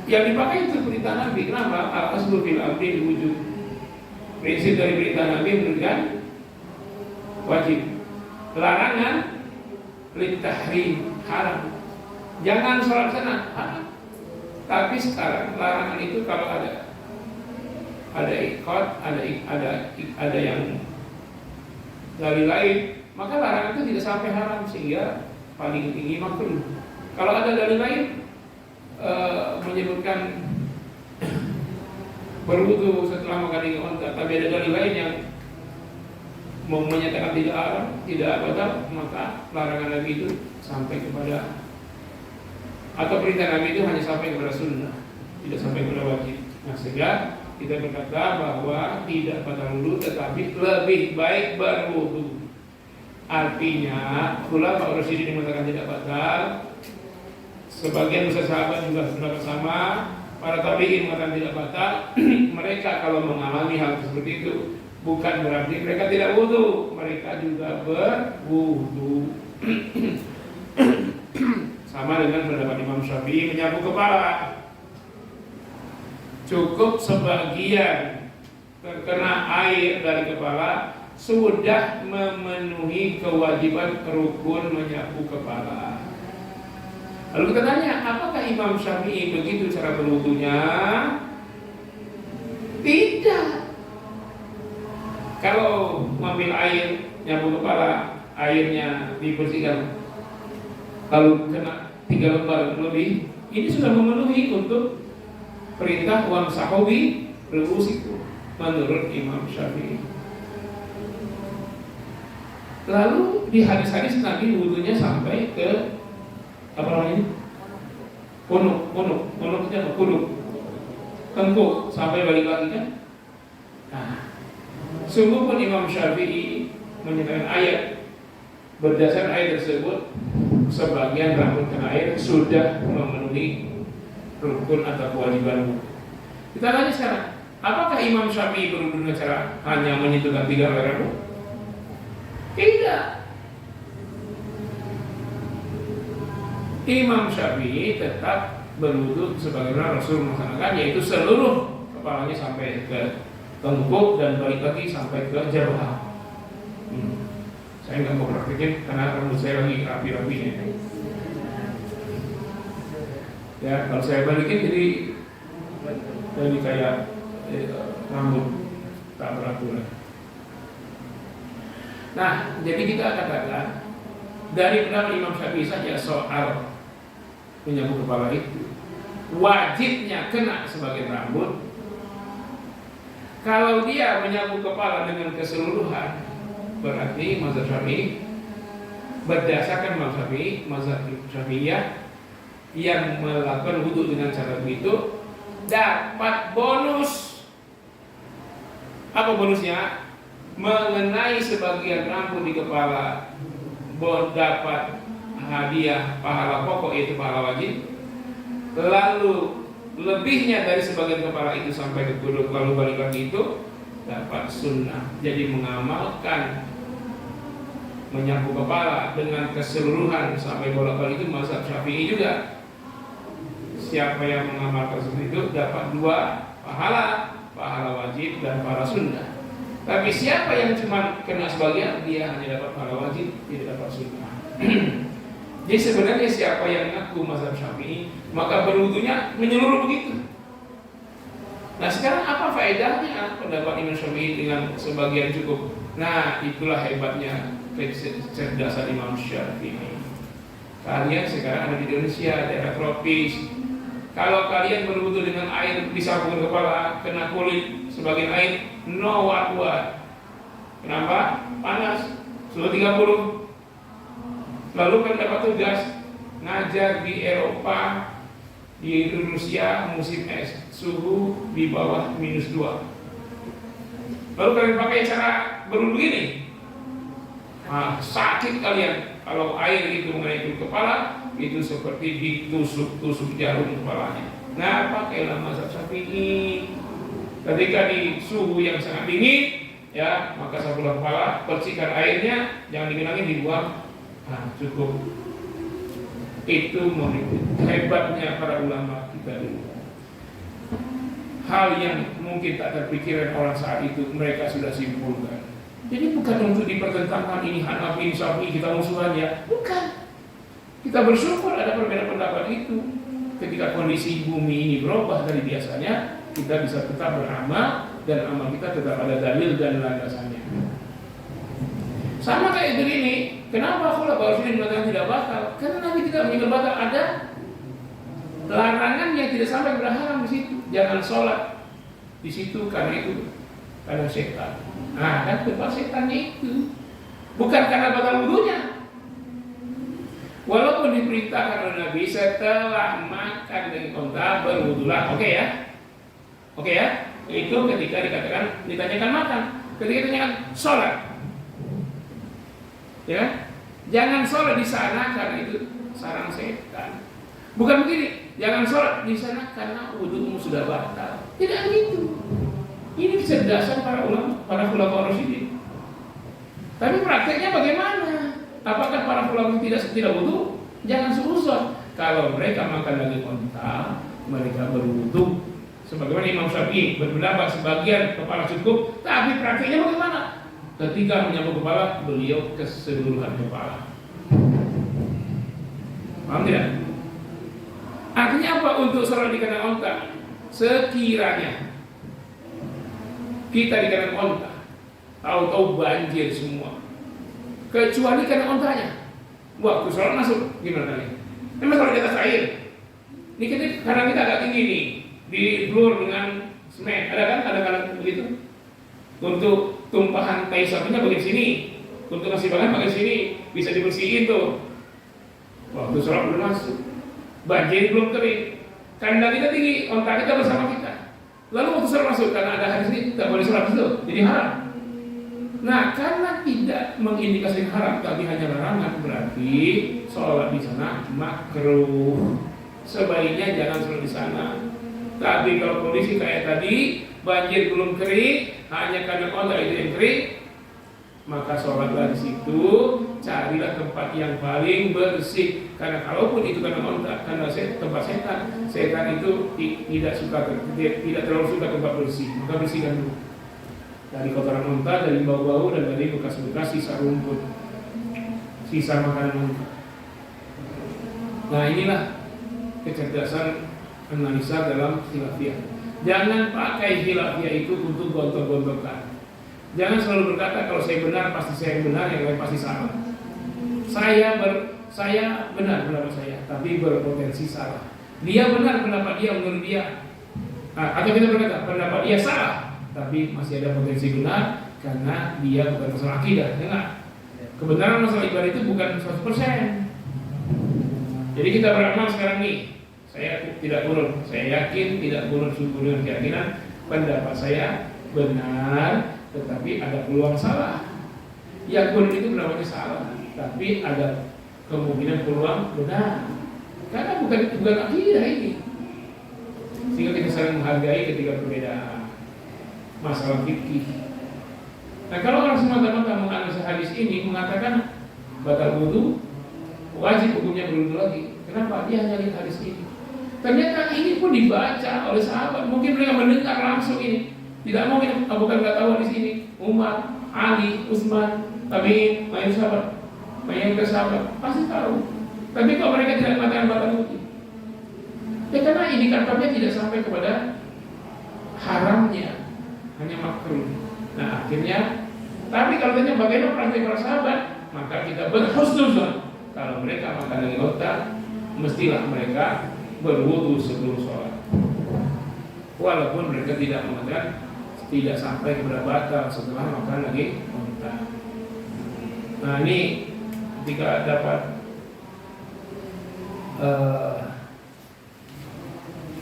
[SPEAKER 1] yang dipakai itu perintah Nabi. Kenapa? Al-aslu fil amri wujud. Prinsip dari perintah Nabi menunjukkan wajib. Larangan litahrim, haram. Jangan sholat sana, haram. Tapi sekarang larangan itu kalau ada ikot, ada yang dari lain, maka larangan itu tidak sampai haram sehingga paling tinggi makruh. Kalau ada dari lain menyebutkan berwudu setelah makan daging unta, tapi ada dari lain yang menyatakan tidak haram, tidak batal, maka larangan Nabi itu sampai kepada, atau perintah Nabi itu hanya sampai kepada sunnah, tidak sampai kepada wajib. Nah sehingga kita berkata bahwa tidak batal wudu, tetapi lebih baik berwudu. Artinya ulama Rasyidin mengatakan tidak batal. Sebagian besar sahabat juga sudah bersama. Para tabi'in mengatakan tidak batal. Mereka kalau mengalami hal seperti itu bukan berarti mereka tidak wudu, mereka juga berwudu. Sama dengan pendapat Imam Syafi'i menyapu kepala. Cukup sebagian terkena air dari kepala sudah memenuhi kewajiban rukun menyapu kepala. Lalu kita tanya, apakah Imam Syafi'i begitu cara berwudunya? Tidak. Kalau mengambil air, nyapu kepala, airnya dibersihkan, kalau kena 3 lembar lebih, ini sudah memenuhi untuk perintah uang sahabi ru'usikum menurut Imam Syafi'i. Lalu di hadis-hadis Nabi wudunya sampai ke apa namanya? Punuk itu apa? Tengkuk sampai balik lagi kan? Nah, sungguh pun Imam Syafi'i menyatakan ayat berdasar ayat tersebut sebagian rambut kena air sudah memenuhi rukun atau kewajiban. Kita tanya sekarang, apakah Imam Syafi'i berwudu dengan cara hanya menyentuhkan 3 helai rambut? Tidak. Imam Syafi'i tetap berwudu sebagaimana Rasul melaksanakan, yaitu seluruh kepalanya sampai ke tengkuk dan balik lagi sampai ke jabah. Saya nggak mau praktekin karena rambut saya lagi rapi-rapinya. Ya, kalau saya balikin jadi kayak rambut tak beraturan. Nah, jadi kita katakan dari pendapat Imam Syafi'i saja soal menyapu kepala itu wajibnya kena sebagai rambut. Kalau dia menyapu kepala dengan keseluruhan, berarti mazhab Syafi'i berdasarkan mazhab Syafi'iyah yang melakukan wudu dengan cara begitu dapat bonus. Apa bonusnya? Mengenai sebagian rambut di kepala dapat hadiah pahala pokok, yaitu pahala wajib. Lalu lebihnya dari sebagian kepala itu sampai ke kuduk lalu balik lagi itu dapat sunnah. Jadi mengamalkan menyapu kepala dengan keseluruhan sampai bolak-balik itu mazhab Syafi'i juga. Siapa yang mengamalkan seperti itu dapat 2 pahala, pahala wajib dan pahala sunnah. Tapi siapa yang cuma kena sebagian, dia hanya dapat pahala wajib, tidak dapat sunnah. Jadi sebenarnya siapa yang ngaku mazhab Syafi'i, maka berwudunya menyeluruh begitu. Nah, sekarang apa faedahnya pendapat Imam Syafi'i dengan sebagian cukup? Nah, itulah hebatnya kecerdasan Imam Syafi'i. Kalian sekarang ada di Indonesia, daerah tropis. Kalau kalian berwudu dengan air disapu ke kepala, kena kulit sebagian air, no what. Kenapa? Panas, suhu 30. Lalu kan dapat tugas ngajar di Eropa, di Rusia musim es, suhu di bawah -2. Lalu kalian pakai cara berwudu begini, sakit kalian. Kalau air itu mengenai kepala, itu seperti ditusuk-tusuk jarum kepalanya. Nah, pakailah mazhab Syafi'i. Ketika di suhu yang sangat dingin, ya, maka sapulah kepala, bersihkan airnya, jangan digenangin, dibuang. Nah, cukup. Itu hebatnya para ulama kita dulu. Hal yang mungkin tak terpikirkan orang saat itu, mereka sudah simpulkan. Jadi bukan untuk dipertentangkan ini Hanafi, ini Syafi'i, kita musuhan ya. Bukan. Kita bersyukur ada perbedaan pendapat itu. Ketika kondisi bumi ini berubah dari biasanya, kita bisa tetap beramal dan amal kita tetap ada dalil dan landasannya. Sama kayak begini, kenapa Khulafaur Rasyidin mengatakan tidak batal? Karena Nabi tidak menyebut batal, ada larangan yang tidak sampai berharam di situ. Jangan sholat di situ karena itu karena setan. Nah, kan tempat setannya itu bukan karena batal wudunya. Walaupun diperintahkan oleh Nabi setelah makan dengan unta berwudulah, oke ya? Itu ketika dikatakan ditanyakan makan, ketika ditanyakan sholat, ya, jangan sholat di sana karena itu sarang setan. Bukan begini, jangan sholat di sana karena wudumu sudah batal. Tidak begitu. Ini kecerdasan para ulama, para Khulafaur Rasyidin. Tapi prakteknya bagaimana? Apakah para ulama tidak wudu? Jangan suuzon. Kalau mereka makan daging unta, mereka berwudu. Sebagaimana Imam Syafi'i berpendapat sebagian kepala cukup, tapi prakteknya bagaimana? Ketika menyapu kepala, beliau keseluruhan kepala. Paham tidak? Artinya apa untuk sholat di kandang unta? Sekiranya kita di kandang unta, tahu-tahu banjir semua, kecuali kandang untanya. Waktu sholat masuk gimana nih? Ini masalah di atas air. Ini kandang kita agak tinggi nih, di blur dengan semen. Ada kan kadang-kadang begitu. Untuk tumpahan tai sapinya bagian sini, untuk nasi bahan bagian sini, bisa dibersihin tuh. Waktu sholat belum masuk, banjir belum kering, kandang kita tinggi, unta kita bersama kita. Lalu waktu sholat masuk, karena ada hadis ini tidak boleh sholat itu, jadi haram. Nah, karena tidak mengindikasikan haram, tapi hanya larangan, berarti sholat di sana makruh. Sebaiknya jangan sholat di sana. Tapi kalau kondisi kayak tadi, banjir belum kering, hanya karena unta itu yang kering, maka sholatlah di situ, carilah tempat yang paling bersih. Karena kalaupun itu karena onta, karena tempat setan itu tidak terlalu suka tempat bersih, maka bersihkan dulu dari kotoran onta, dari bau-bau dan dari bekas-bekas sisa rumput, sisa makanan onta. Nah inilah kecerdasan analisa dalam khilafiyah. Jangan pakai khilafiyah itu untuk gontok-gontokan. Jangan selalu berkata kalau saya benar pasti saya benar, yang lain pasti salah. Saya benar pendapat saya, tapi berpotensi salah. Dia benar pendapat dia menurut dia. Atau kita berkata pendapat dia salah, tapi masih ada potensi benar karena dia bukan masalah akidah. Dengar, kebenaran masalah ibadah itu bukan 100%. Jadi kita beramal sekarang nih, saya tidak mundur, saya yakin tidak mundur syukur dengan keyakinan pendapat saya benar, tetapi ada peluang salah. Yang benar itu namanya salah, tapi ada kemungkinan peluang benar. Karena bukan akidah ini. Sehingga kita saling menghargai ketika berbeda masalah fikih. Nah kalau orang semata-mata menganalisa hadis ini mengatakan batal wudu, wajib hukumnya berwudu lagi. Kenapa? Dia hanya lihat hadis ini. Ternyata ini pun dibaca oleh sahabat. Mungkin mereka mendengar langsung ini. Tidak mungkin Abu Bakar nggak tahu hadis ini. Umar, Ali, Utsman, tabi'in, mayoritas sahabat, mayoritas sahabat pasti tahu. Tapi kalau mereka tidak mengatakan batal wudu, ya karena indikatornya tidak sampai kepada haramnya, hanya makruh. Nah akhirnya, tapi kalau tanya bagaimana praktek para sahabat, maka kita berhusnuzon. Kalau mereka makan daging onta, mestilah mereka berwudu sebelum sholat. Walaupun mereka tidak mengatakan tidak sampai kepada batal setelah makan daging onta. Nah ini ketika dapat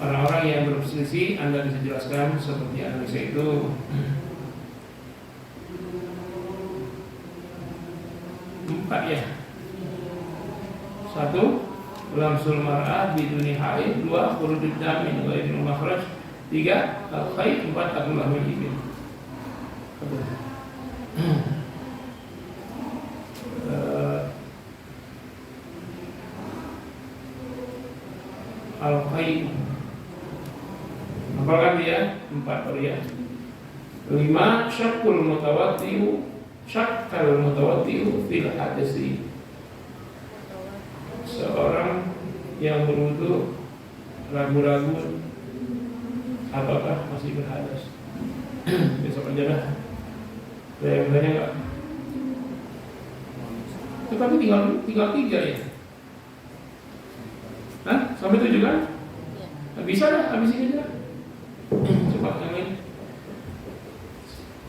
[SPEAKER 1] orang-orang yang berselisih, Anda bisa jelaskan seperti analisa itu. Empat ya. Satu, lamsul mar'ah biduni haid. Dua, khurujud damin ghairil makhraj. Tiga, al-khaid. Empat, akullah min. Al-khaid. Apakah dia? Empat ya. Lima, syakkul mutawatti'u. Syakkal mutawatti'u fil hadasi. Seorang yang berwudu ragu-ragu apakah masih berhadas. Besok aja lah. Saya yang tanya enggak. Tetapi tinggal 3 ya. Hah? Sampai 7 kan? Nah, bisa dah, habis ini aja. Coba yang lain.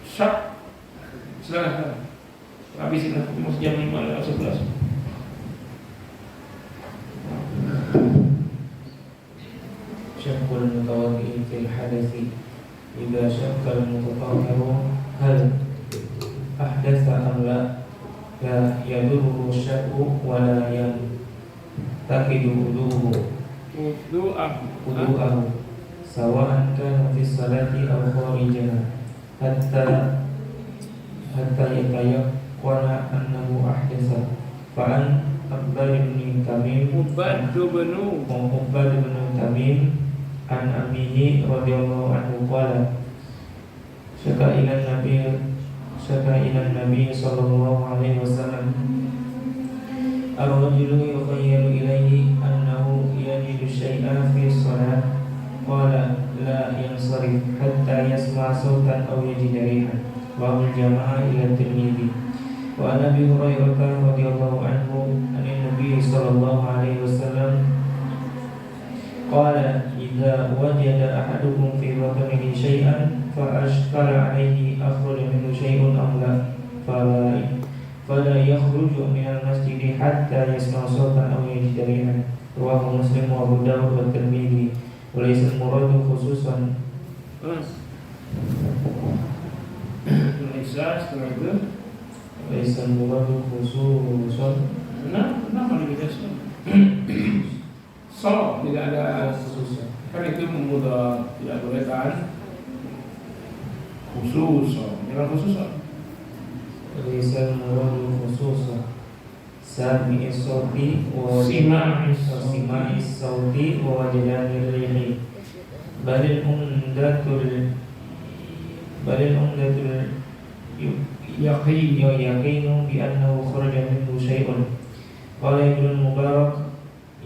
[SPEAKER 1] Syak. Silahkan. Habisin lah, masih jam 5 atau 11.
[SPEAKER 2] Syakkul mutawaddi'in fil hadasi. Idza syakkal mutatahhiru hal ahdatsa am la yadurru syakku wa la yantaqidu wudu'ahu sawa'an kana fi salati aw kharijaha hatta yatayaqqana annahu ahdatsa fa'an Ubbad bin Tamim an amihi radhiyallahu anhu qala syaka ila nabi sallallahu alaihi wasallam ar-rajulu yukhayyalu ilayhi annahu yajidu syai'an fi shalah qala la yansarif hatta yasma' sautan aw yajida rihan wa al-jama'a ila Tirmidzi wa Nabi Hurairah radhiyallahu anhu an Nabi sallallahu alaihi wasallam qala idza wajada ahadukum fi batnihi syai'an fa ashkala alaihi akhraja minhu syai'un am la fala yakhruju min al-masjid hatta yasma' sawtan aw yajida rihan rawahu Muslim wa Abu Dawud wa Tirmidzi wa laysa al-muradu khususan
[SPEAKER 1] setelah itu
[SPEAKER 2] laysa al-muradu khususan.
[SPEAKER 1] Kenapa dibedakan? So, tidak ada khusus. Kan itu mudah, tidak boleh kan? Khusus, jangan khusus.
[SPEAKER 2] Laisa al-muradu khususan sami'i sauti wa sima'i sauti wa wajdanir rihi balil umdatul yaqinu bi annahu kharaja minhu syai'un. Qala Ibnu Mubarak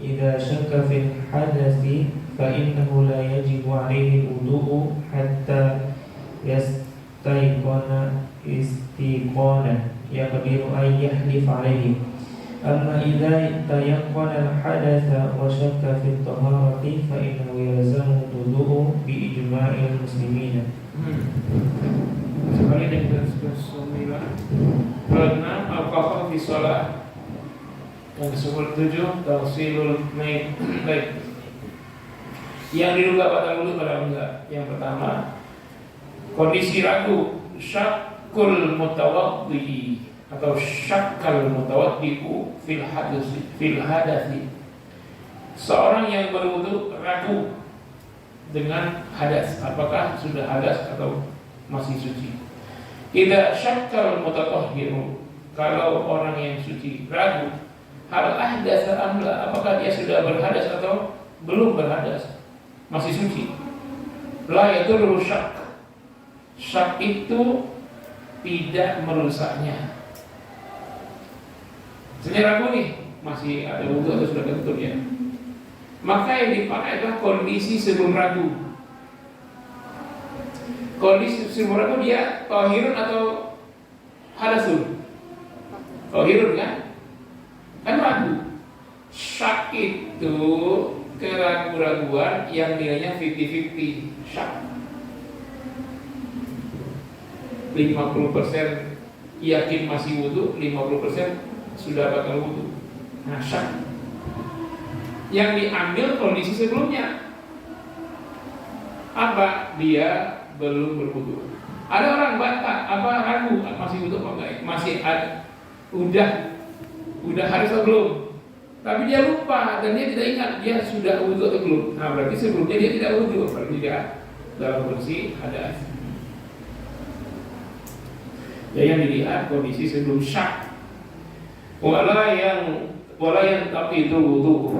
[SPEAKER 2] idza syakka fil hadathi fa innahu la yajibu alaihi al-wudu'u hatta yastayqana istiqana yaqdiru an yahlif alaihi. Amma idza tayaqqana al-hadatha wa syakka fi at-taharati fa innahu yalzamu wudu'u bi ijma'il muslimin.
[SPEAKER 1] Sekali dengan sembilan karena alkohol di sholat. Yang ke-7 tafsilul baik. Yang diduga batal wudu pada enggak. Yang pertama, kondisi ragu, syakul mutawaddi atau syakkal mutawaddi'u fil hadathi. Seorang yang berwudu ragu dengan hadas, apakah sudah hadas atau masih suci. Idza syakkal mutatahhiru, kalau orang yang suci ragu, hal ahdatsa amla, apakah dia sudah berhadas atau belum berhadas, masih suci. La yadurru syak. Syak itu tidak merusaknya. Saya ragu nih, masih ada wudu atau sudah ketutup ya. Maka yang dipakai adalah kondisi sebelum ragu. Kondisi sebelum ragu dia tahirun atau hadasun? Tahirun kan? Kan ragu. Syak itu keraguan-raguan yang nilainya 50-50. Syak 50% yakin masih wudu, 50% sudah batal wudu. Nah, syak yang diambil kondisi sebelumnya apa? Dia belum berwudu. Ada orang bantah, ragu masih wudu apa enggak? Masih ada, udah harus atau belum? Tapi dia lupa dan dia tidak ingat dia sudah wudu atau belum. Nah, berarti sebelumnya dia tidak wudu, berarti dia dalam kondisi hadas. Ya, yang dilihat kondisi sebelum syak. Wala yang tapi itu wudu.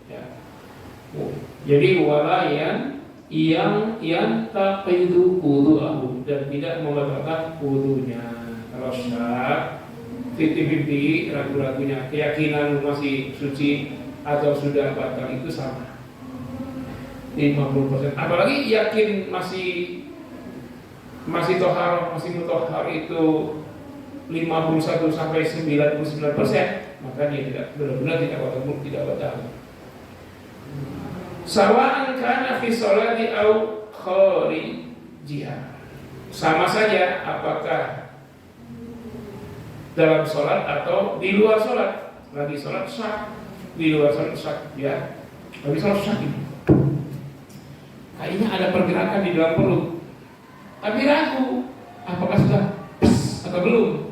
[SPEAKER 1] Ya. Jadi wala yang taqidu wudu'ahu, dan tidak membatalkan wudunya. Kalau syak 50-50, ragu-ragunya, keyakinan masih suci atau sudah batal itu sama 50%. Apalagi yakin masih tohar, masih mutahhar itu 51 sampai 99%, maka dia tidak benar-benar tidak batal. Sawa'an kana fi sholati au kharijiha. Sama saja apakah dalam sholat atau di luar sholat. Lagi sholat syak, di luar sholat syak, ya. Lagi sholat syak ini. Kayaknya ada pergerakan di dalam perut. Tapi ragu apakah sudah atau belum.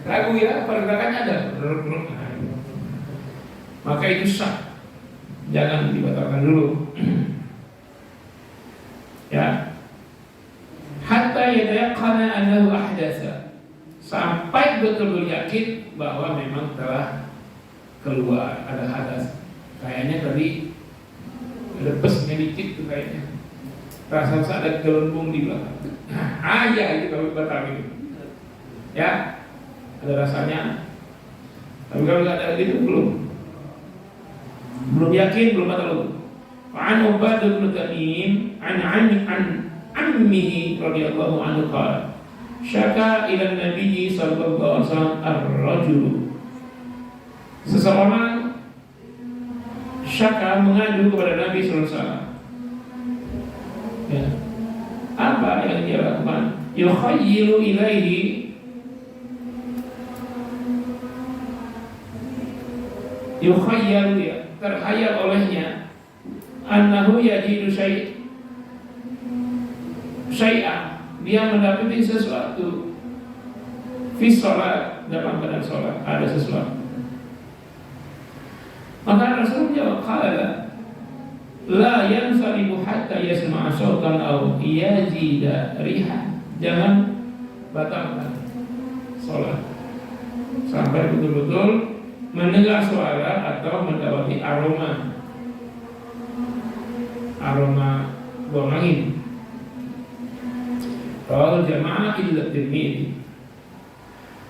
[SPEAKER 1] Ragu ya, pergerakannya ada. Maka itu syak. Jangan dibatalkan dulu. Ya. Hatta yatayaqqana annahu ahdatsa. Sampai betul-betul yakin bahwa memang telah keluar ada hadas. Kayaknya tadi ada pesnya dikit tuh kayaknya. Rasa ada gelembung di belakang. Ya itu kalau batal gitu. Ya. Ada rasanya. Tapi kalau nggak ada gitu belum yakin, belum batal wudu. An Ubadah bin Tamim an ammihi radhiyallahu anhu qala syaka ila Nabi sallallahu alaihi wasallam ar-rajul. Seseorang syaka mengadu kepada Nabi sallallahu alaihi wasallam. Ya. Apa yang dia lakukan? Yukhayyilu ilaihi ya, terhayal olehnya annahu yajidu syai'an, dia mendapati sesuatu fi sholat, dalam keadaan sholat ada sesuatu. Maka Rasul menjawab, qala la yansarifu hatta yasma'a sautan aw yazida riha. Jangan batalkan sholat sampai betul-betul mendengar suara atau mendapati aroma buang angin. Rawahul jamaah illa Tirmidzi.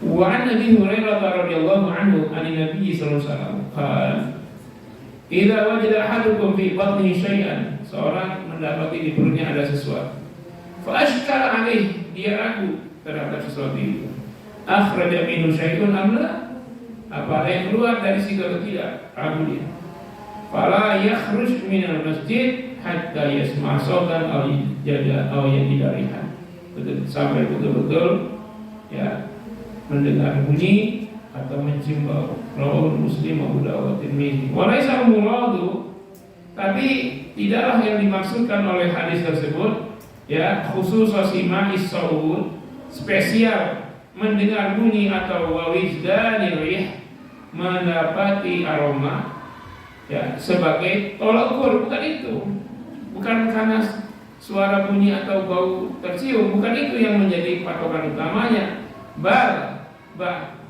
[SPEAKER 1] Wa an Abi Hurairah radhiyallahu anhu an Nabi sallallahu alaihi wasallam qala idza wajada ahadukum fi batnihi syai'an, seorang mendapati di perutnya ada sesuatu, fa ashkala alaihi, dia ragu terhadap sesuatu itu, akhraja minhu syai'un am la, apa yang keluar dari situ atau tidak, ragu dia. Fala yakhruj minal masjid hatta yasma' sautan aw yajida sampai betul-betul ya mendengar bunyi atau mencium bau. Rawahul Muslim Abu Dawud Tirmidzi. Walaisa muradu, tapi tidaklah yang dimaksudkan oleh hadis tersebut ya khusus sima'is saud, spesial mendengar bunyi atau wawijdani rih, mendapati aroma ya sebagai tolak ukur, bukan itu. Bukan karena suara bunyi atau bau tercium, bukan itu yang menjadi patokan utamanya.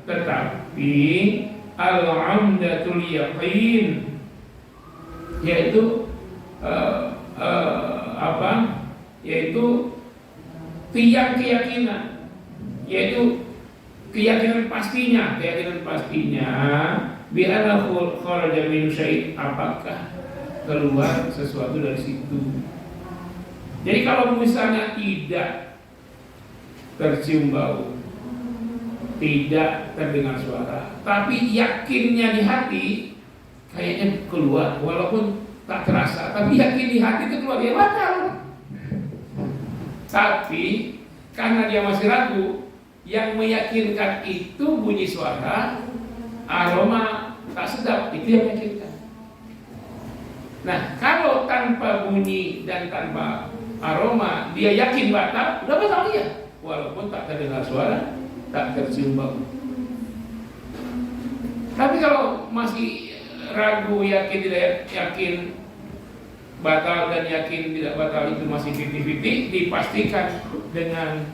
[SPEAKER 1] Tetapi al-amdatul yaqin, yaitu yaitu tiang keyakinan, yaitu keyakinan pastinya bi'anna kharaja min syai', apakah keluar sesuatu dari situ. Jadi kalau misalnya tidak tercium bau, tidak terdengar suara, tapi yakinnya di hati kayaknya keluar, walaupun tak terasa, tapi yakin di hati itu keluar, ya batal. Tapi karena dia masih ragu, yang meyakinkan itu bunyi suara, aroma tak sedap, itu yang meyakinkan. Nah, kalau tanpa bunyi dan tanpa aroma dia yakin batal, udah batal dia, walaupun tak terdengar suara, tak tercium bau. Tapi kalau masih ragu, yakin tidak yakin, batal dan yakin tidak batal, itu masih 50-50, dipastikan dengan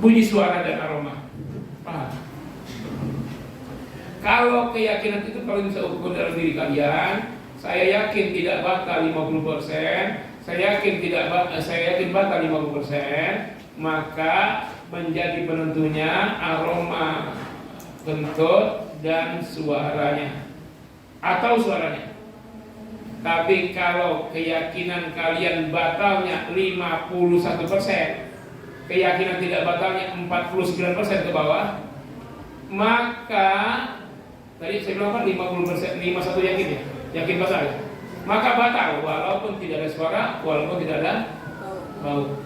[SPEAKER 1] bunyi suara dan aroma. Paham? Kalau keyakinan itu kalau bisa ukur dalam diri kalian, saya yakin tidak batal 50%, saya yakin batal 50%, maka menjadi penentunya aroma kentut dan suaranya atau suaranya. Tapi kalau keyakinan kalian batalnya 51%, keyakinan tidak batalnya 49% ke bawah, maka tadi saya bilang apa, 50%, 51 yakin ya, yakin batal ya? Maka batal walaupun tidak ada suara, walaupun tidak ada bau.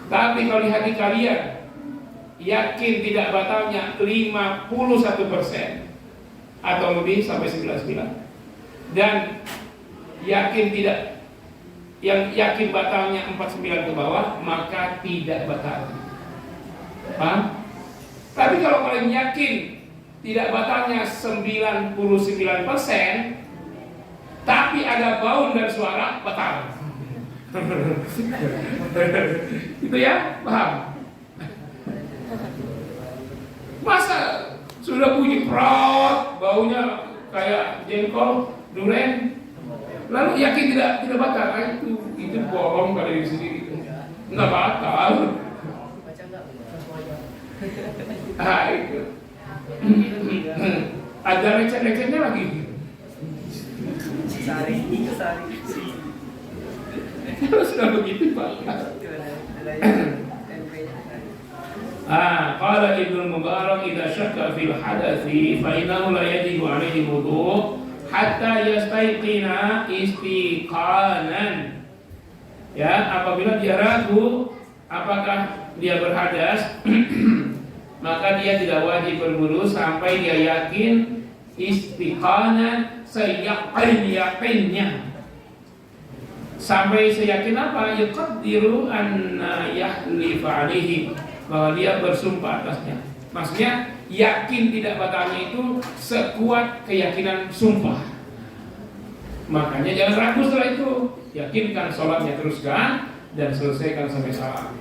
[SPEAKER 1] Tapi kalau di hati kalian yakin tidak batalnya 51% atau lebih sampai 99, dan yakin tidak, yang yakin batalnya 49 ke bawah, maka tidak batal. Paham? Tapi kalau kalian yakin tidak batalnya 99%, tapi ada bau dan suara, batal. Itu ya, paham? Masa sudah bunyi prot, baunya kayak jengkol, duren, lalu yakin tidak batal? Itu bohong kali di sini. Nggak batal. Itu. Ada receh-recehnya lagi. Sari. Kalau sudah begitu Pak. Qala Ibnu Mubarak idza syakka fil hadathi fa innahu la yajibu alaihi wudu hatta yastaiqina istiqanan. Ya, apabila dia ragu apakah dia berhadas, maka dia tidak wajib berwudu sampai dia yakin istiqanan, seyakinnya. Sampai seyakin apa? Yaqdiru anna yahlifa alaihi, bahwa dia bersumpah atasnya. Maksudnya yakin tidak batalnya itu sekuat keyakinan sumpah. Makanya jangan ragu setelah itu, yakinkan sholatnya, teruskan dan selesaikan sampai salam.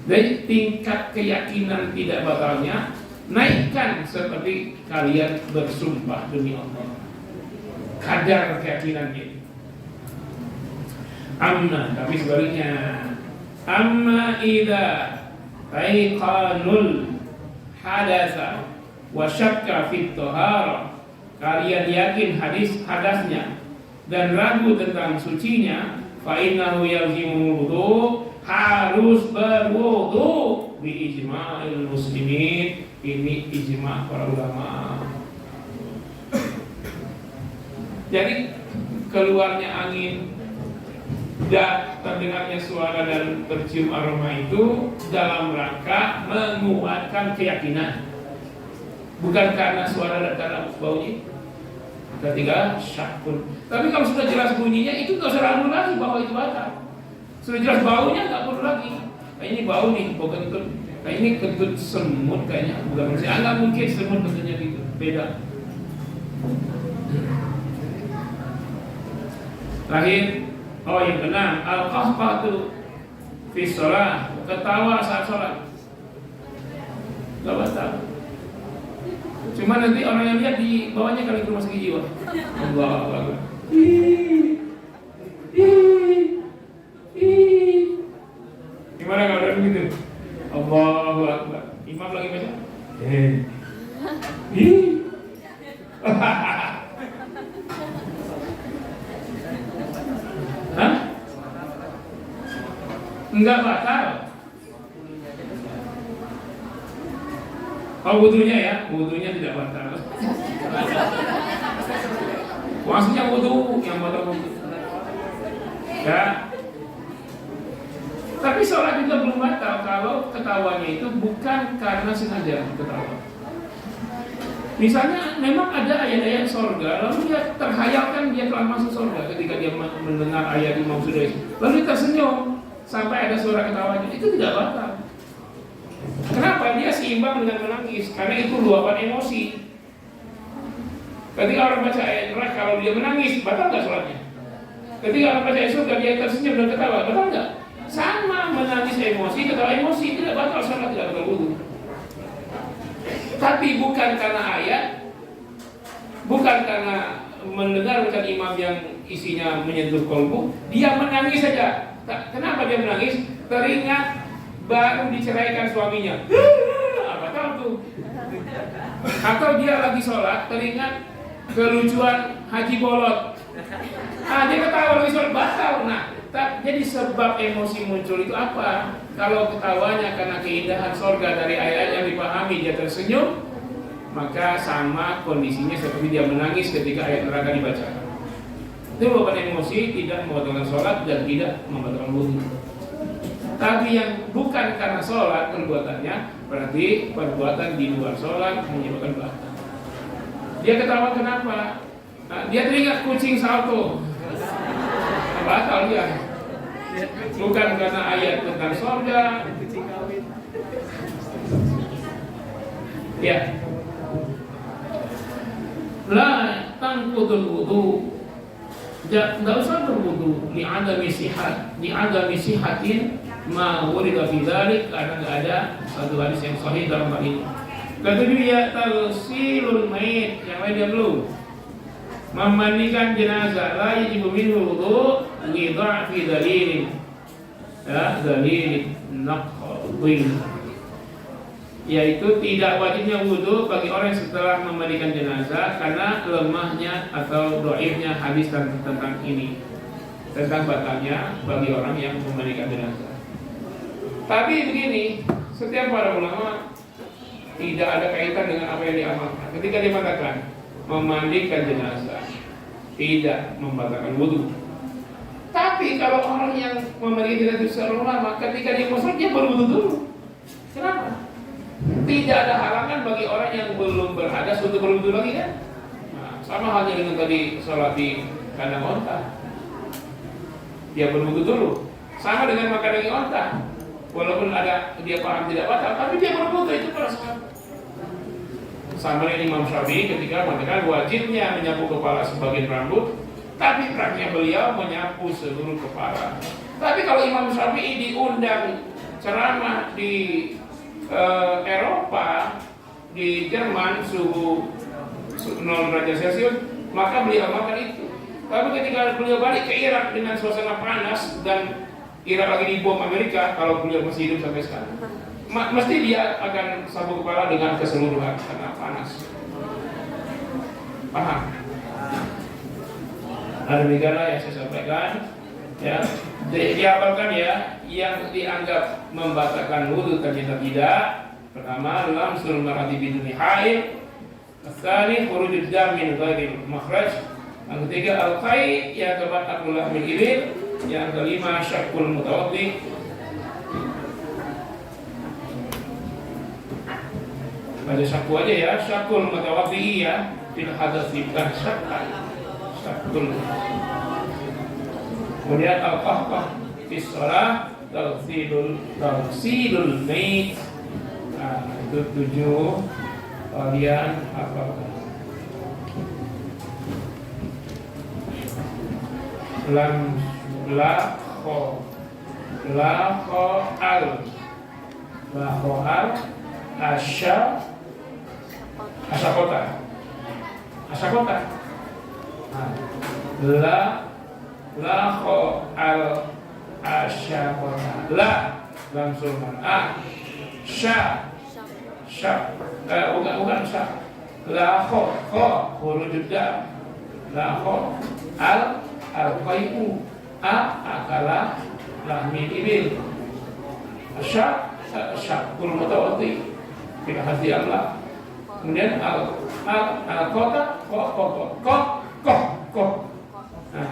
[SPEAKER 1] Dari tingkat keyakinan tidak batalnya, naikkan seperti kalian bersumpah demi Allah. Kadar keyakinannya. Amma, tapi sebaliknya. Amma idza taiqanul hadatsa wa syakka fit thahara. Kalian yakin hadasnya dan ragu tentang sucinya, fa innahu yalzimul wudu, harus berwudu bi ijma'il muslimin. Ini ijma' para ulama. Jadi keluarnya angin dan terdengarnya suara dan tercium aroma itu dalam rangka menguatkan keyakinan, bukan karena suara dan karena baunya. Ketiga, syakun. Tapi kalau sudah jelas bunyinya itu nggak usah ragu lagi bahwa itu batal. Sudah jelas baunya nggak perlu lagi. Ini bau nih, bau kentut. Ini kentut semut kayaknya, bukan manusia. Nggak mungkin semut kentutnya gitu, beda. Terakhir, yang benar, al-qahqatu fi shalah, ketawa saat sholat. Nggak batal. Cuma nanti orang yang lihat di bawahnya kali rumah sakit jiwa. Allahu Akbar. Gimana kalau udah begitu? Allahu Akbar. Imam lagi baca. Hah? Enggak batal. Oh, wudunya ya, wudunya tidak batal. Maksudnya wudu yang batal wudu. Ya. Tapi sholat juga belum batal kalau ketawanya itu bukan karena sengaja ketawa. Misalnya memang ada ayat-ayat surga, lalu dia terhayalkan dia telah masuk surga ketika dia mendengar ayat Imam Sudais. Lalu dia tersenyum sampai ada suara ketawanya, itu tidak batal. Kenapa? Dia seimbang dengan menangis, karena itu luapan emosi. Ketika orang baca ayat neraka, kalau dia menangis, batal nggak sholatnya? Ketika orang baca ayat surga, dia tersenyum dan ketawa, batal nggak? Sama, menangis emosi, ketawa emosi, tidak batal sholat, tidak batal wudu. Tapi bukan karena ayat, bukan karena mendengar ucapan imam yang isinya menyentuh kolbu, dia menangis saja. Kenapa dia menangis? Teringat baru diceraikan suaminya. Apa tahu tuh? Atau dia lagi sholat, teringat kelucuan Haji Bolot. Dia ketawa lagi sholat, batal. Nah, jadi sebab emosi muncul itu apa? Kalau ketawanya karena keindahan sorga dari ayat yang dipahami, dia tersenyum, maka sama kondisinya seperti dia menangis ketika ayat neraka dibacakan. Itu bukan emosi, tidak membatalkan sholat dan tidak membatalkan wudu. Tapi yang bukan karena sholat perbuatannya, berarti perbuatan di luar sholat menyebabkan batal. Dia ketawa kenapa? Dia teringat kucing salto, batal dia. Bukan karena ayat tentang surga. Ya. La tangkudul wudu. Tidak usah berwudu li adami sihatin ma wurida fi dzalik, karena enggak ada satu hadis yang sahih dalam hal ini. Kedua, ya talsilul mayit, yang lain dia belum. Memandikan jenazah la yajibu minhu wudu li dha'fi dalilin. Ya, dalil naqdin. Yaitu tidak wajibnya wudu bagi orang yang setelah memandikan jenazah karena lemahnya atau dhaifnya hadis tentang ini, tentang batalnya bagi orang yang memandikan jenazah. Tapi begini, setiap para ulama tidak ada kaitan dengan apa yang diamalkan. Ketika dia mengatakan memandikan jenazah tidak membatalkan wudu. Tapi kalau orang yang memandikan jenazah secara ulama, ketika dia masuk dia berwudu dulu. Kenapa? Tidak ada halangan bagi orang yang belum berhadas untuk berwudu lagi kan? Nah, sama halnya dengan tadi sholat di kandang onta, dia berwudu dulu. Sama dengan makan daging onta, walaupun ada dia paham tidak batal, tapi dia berwudu itu pada saat. Sama dengan Imam Syafi'i ketika mengatakan wajibnya menyapu kepala sebagian rambut, tapi praktiknya beliau menyapu seluruh kepala. Tapi kalau Imam Syafi'i diundang ceramah di Eropa, di Jerman suhu 0 derajat Celcius, maka beliau makan itu. Tapi ketika beliau balik ke Irak dengan suasana panas dan Irak lagi dibom Amerika, kalau beliau masih hidup sampai sekarang, mesti dia akan sapu kepala dengan keseluruhan karena panas. Paham? Ada negara yang saya sampaikan, ya, dihafalkan ya, yang dianggap membatalkan wudu ternyata tidak. Pertama, lamsul marati biduni haid. Asani khurujud dam min ghairi makhraj. Yang ketiga, al-qai ya tabattaqul lahmil ibil. Yang kelima, syakul mutawaddi. Pada syaku aja ya, syakul mutawaddi ya, fil hadatsy bukan syakul. Kemudian al-qahqah fi shalah, tagsilul mayt. Nah, itu 7 kalian apa? Lam la kho al asyakota. La kho al asyakota. La langsung bukan sya. La kho huruf dam. La kho al-qai'u akala lahmi ibil. Syakul mutawaddi fil hadzi Allah. Kemudian al-qota koh. Nah,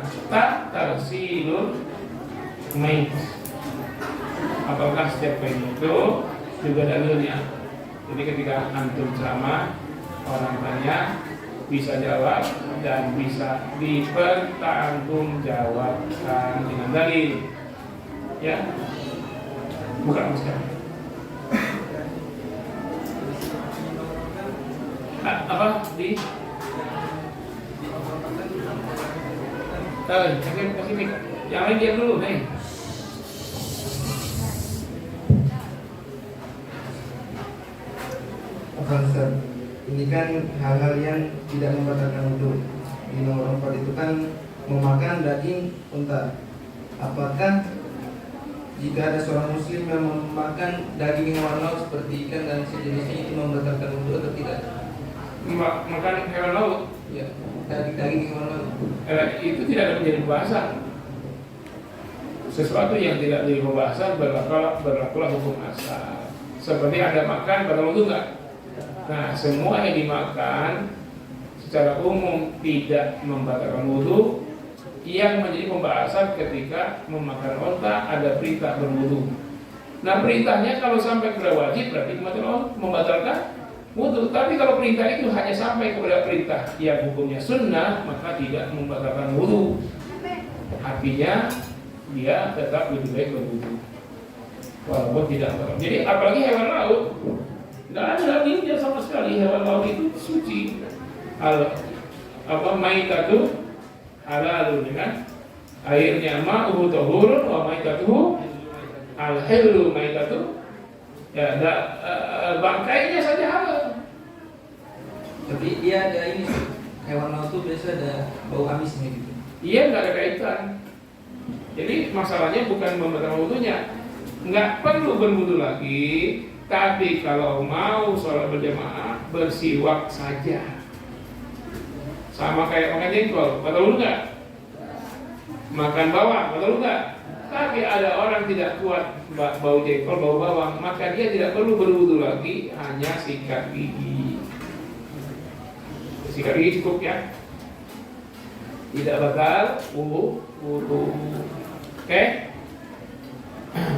[SPEAKER 1] tarsilul mayt. Apakah setiap poin itu juga dalilnya? Jadi ketika antum ceramah, orang tanya, bisa jawab dan bisa dipertanggungjawabkan dengan dalil. Ya, bukan sekali. Apa di? Kasih mic. Yang lain diam dulu, nih.
[SPEAKER 4] Ustaz, ini kan hal-hal yang tidak membatalkan wudu. Di nomor 4 itu kan memakan daging unta. Apakah jika ada seorang muslim yang memakan daging hewan laut seperti ikan dan sejenisnya itu membatalkan wudu atau tidak?
[SPEAKER 1] Makan hewan laut?
[SPEAKER 4] Ya, daging hewan laut.
[SPEAKER 1] Itu tidak menjadi pembahasan. Sesuatu yang tidak menjadi pembahasan berlakulah hukum asal. Seperti ada makan batal wudu enggak? Nah, semua yang dimakan secara umum tidak membatalkan wudu. Yang menjadi pembahasan ketika memakan onta ada perintah berwudu. Nah, perintahnya kalau sampai kepada wajib berarti membatalkan wudu. Tapi kalau perintah itu hanya sampai kepada perintah yang hukumnya sunnah, maka tidak membatalkan wudu. Artinya dia tetap lebih baik berwudu walaupun tidak batal. Jadi apalagi hewan laut, tidak ada dalilnya sama sekali hewan laut itu suci. Maitatu halal, kan? Airnya ma'uhu tahurun wa maitatuhu al-hillu maitatu. Ya, bangkainya saja halal.
[SPEAKER 4] Tapi dia ada ini, hewan laut itu biasa ada bau amisnya gitu.
[SPEAKER 1] Iya, nggak ada kaitan. Jadi masalahnya bukan membatalkan wudunya, nggak perlu berwudu lagi. Tapi kalau mau sholat berjamaah, bersiwak saja. Sama kayak makan jengkol, batal wudu nggak? Makan bawang, batal wudu nggak? Tapi ada orang tidak kuat bau jengkol, bau bawang, maka dia tidak perlu berwudu lagi, hanya sikat gigi. Sikat gigi cukup ya. Tidak batal wudu. Oke?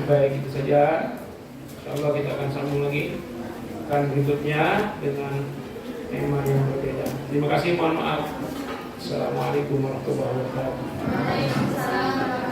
[SPEAKER 1] Baik, itu saja. Insyaallah kita akan sambung lagi berikutnya dengan tema yang berbeda. Terima kasih, mohon maaf. Assalamualaikum warahmatullahi wabarakatuh.